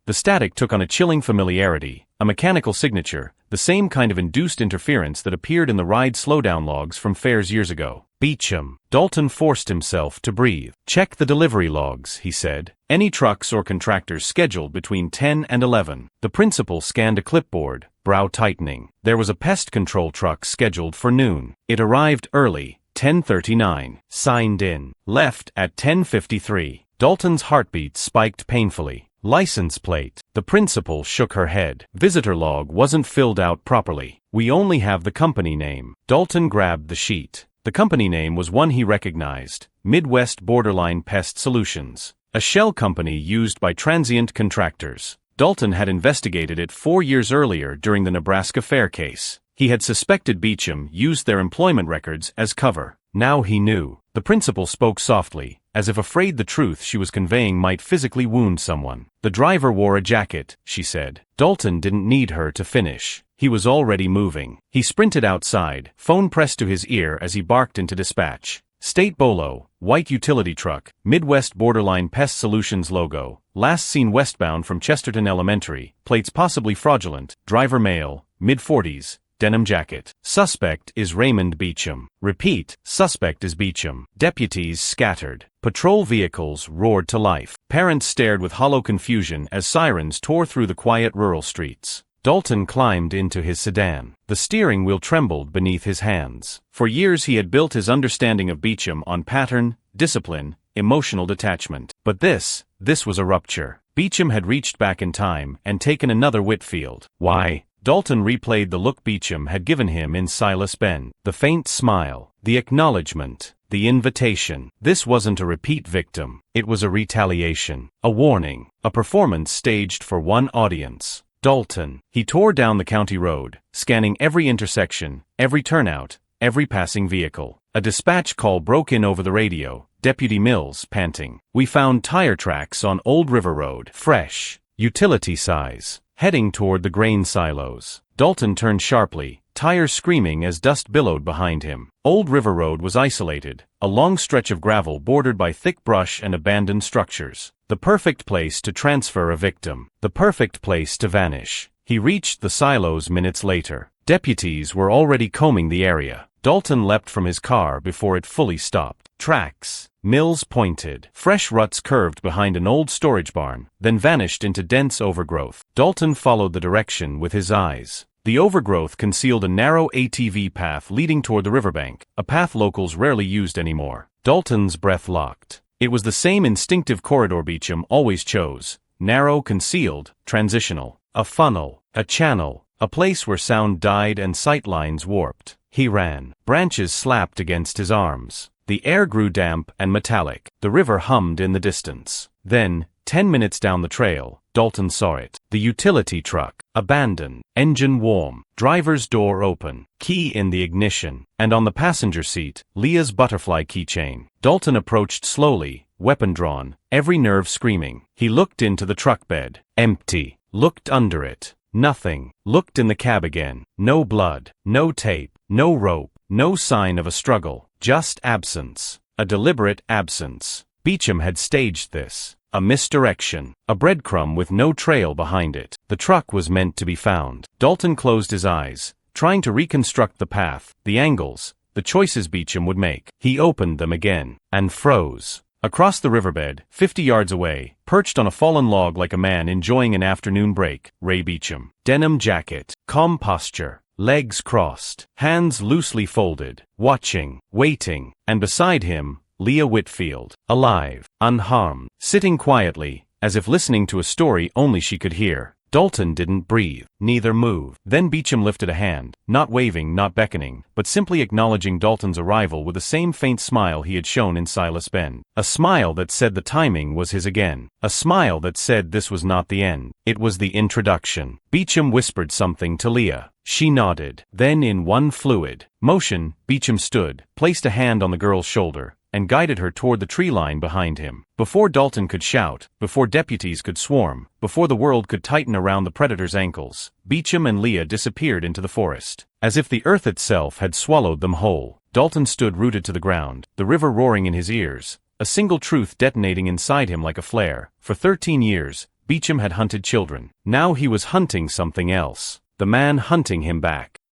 S1: The static took on a chilling familiarity, a mechanical signature, the same kind of induced interference that appeared in the ride slowdown logs from fairs years ago. Beecham. Dalton forced himself to breathe. Check the delivery logs, he said. Any trucks or contractors scheduled between 10 and 11. The principal scanned a clipboard, brow tightening. There was a pest control truck scheduled for noon. It arrived early, 10:39. Signed in. Left at 10:53. Dalton's heartbeat spiked painfully. License plate. The principal shook her head. Visitor log wasn't filled out properly. We only have the company name. Dalton grabbed the sheet. The company name was one he recognized, Midwest Borderline Pest Solutions, a shell company used by transient contractors. Dalton had investigated it 4 years earlier during the Nebraska Fair case. He had suspected Beecham used their employment records as cover. Now he knew. The principal spoke softly, as if afraid the truth she was conveying might physically wound someone. The driver wore a jacket, she said. Dalton didn't need her to finish. He was already moving. He sprinted outside, phone pressed to his ear as he barked into dispatch. State Bolo, white utility truck, Midwest Borderline Pest Solutions logo, last seen westbound from Chesterton Elementary, plates possibly fraudulent, driver male, mid-40s, denim jacket. Suspect is Raymond Beecham. Repeat, suspect is Beecham. Deputies scattered. Patrol vehicles roared to life. Parents stared with hollow confusion as sirens tore through the quiet rural streets. Dalton climbed into his sedan. The steering wheel trembled beneath his hands. For years he had built his understanding of Beecham on pattern, discipline, emotional detachment. But this was a rupture. Beecham had reached back in time and taken another Whitfield. Why? Dalton replayed the look Beecham had given him in Silas Bend. The faint smile, the acknowledgement, the invitation. This wasn't a repeat victim. It was a retaliation, a warning, a performance staged for one audience. Dalton. He tore down the county road, scanning every intersection, every turnout, every passing vehicle. A dispatch call broke in over the radio, Deputy Mills panting. We found tire tracks on Old River Road, fresh, utility size, heading toward the grain silos. Dalton turned sharply, tires screaming as dust billowed behind him. Old River Road was isolated, a long stretch of gravel bordered by thick brush and abandoned structures. The perfect place to transfer a victim. The perfect place to vanish. He reached the silos minutes later. Deputies were already combing the area. Dalton leapt from his car before it fully stopped. Tracks. Mills pointed. Fresh ruts curved behind an old storage barn, then vanished into dense overgrowth. Dalton followed the direction with his eyes. The overgrowth concealed a narrow ATV path leading toward the riverbank, a path locals rarely used anymore. Dalton's breath locked. It was the same instinctive corridor Beecham always chose. Narrow, concealed, transitional. A funnel, a channel, a place where sound died and sight lines warped. He ran. Branches slapped against his arms. The air grew damp and metallic. The river hummed in the distance. Then, 10 minutes down the trail, Dalton saw it. The utility truck. Abandoned. Engine warm. Driver's door open. Key in the ignition. And on the passenger seat, Leah's butterfly keychain. Dalton approached slowly, weapon drawn, every nerve screaming. He looked into the truck bed. Empty. Looked under it. Nothing. Looked in the cab again. No blood. No tape. No rope. No sign of a struggle. Just absence. A deliberate absence. Beecham had staged this. A misdirection. A breadcrumb with no trail behind it. The truck was meant to be found. Dalton closed his eyes, trying to reconstruct the path, the angles, the choices Beecham would make. He opened them again, and froze. Across the riverbed, 50 yards away, perched on a fallen log like a man enjoying an afternoon break, Ray Beecham. Denim jacket, calm posture, legs crossed, hands loosely folded, watching, waiting, and beside him, Leah Whitfield, alive, unharmed, sitting quietly, as if listening to a story only she could hear. Dalton didn't breathe, neither move. Then Beecham lifted a hand, not waving, not beckoning, but simply acknowledging Dalton's arrival with the same faint smile he had shown in Silas Bend. A smile that said the timing was his again. A smile that said this was not the end. It was the introduction. Beecham whispered something to Leah. She nodded. Then in one fluid motion, Beecham stood, placed a hand on the girl's shoulder, and guided her toward the tree line behind him. Before Dalton could shout, before deputies could swarm, before the world could tighten around the predator's ankles, Beecham and Leah disappeared into the forest. As if the earth itself had swallowed them whole, Dalton stood rooted to the ground, the river roaring in his ears, a single truth detonating inside him like a flare. For 13 years, Beecham had hunted children. Now he was hunting something else. The man hunting him back.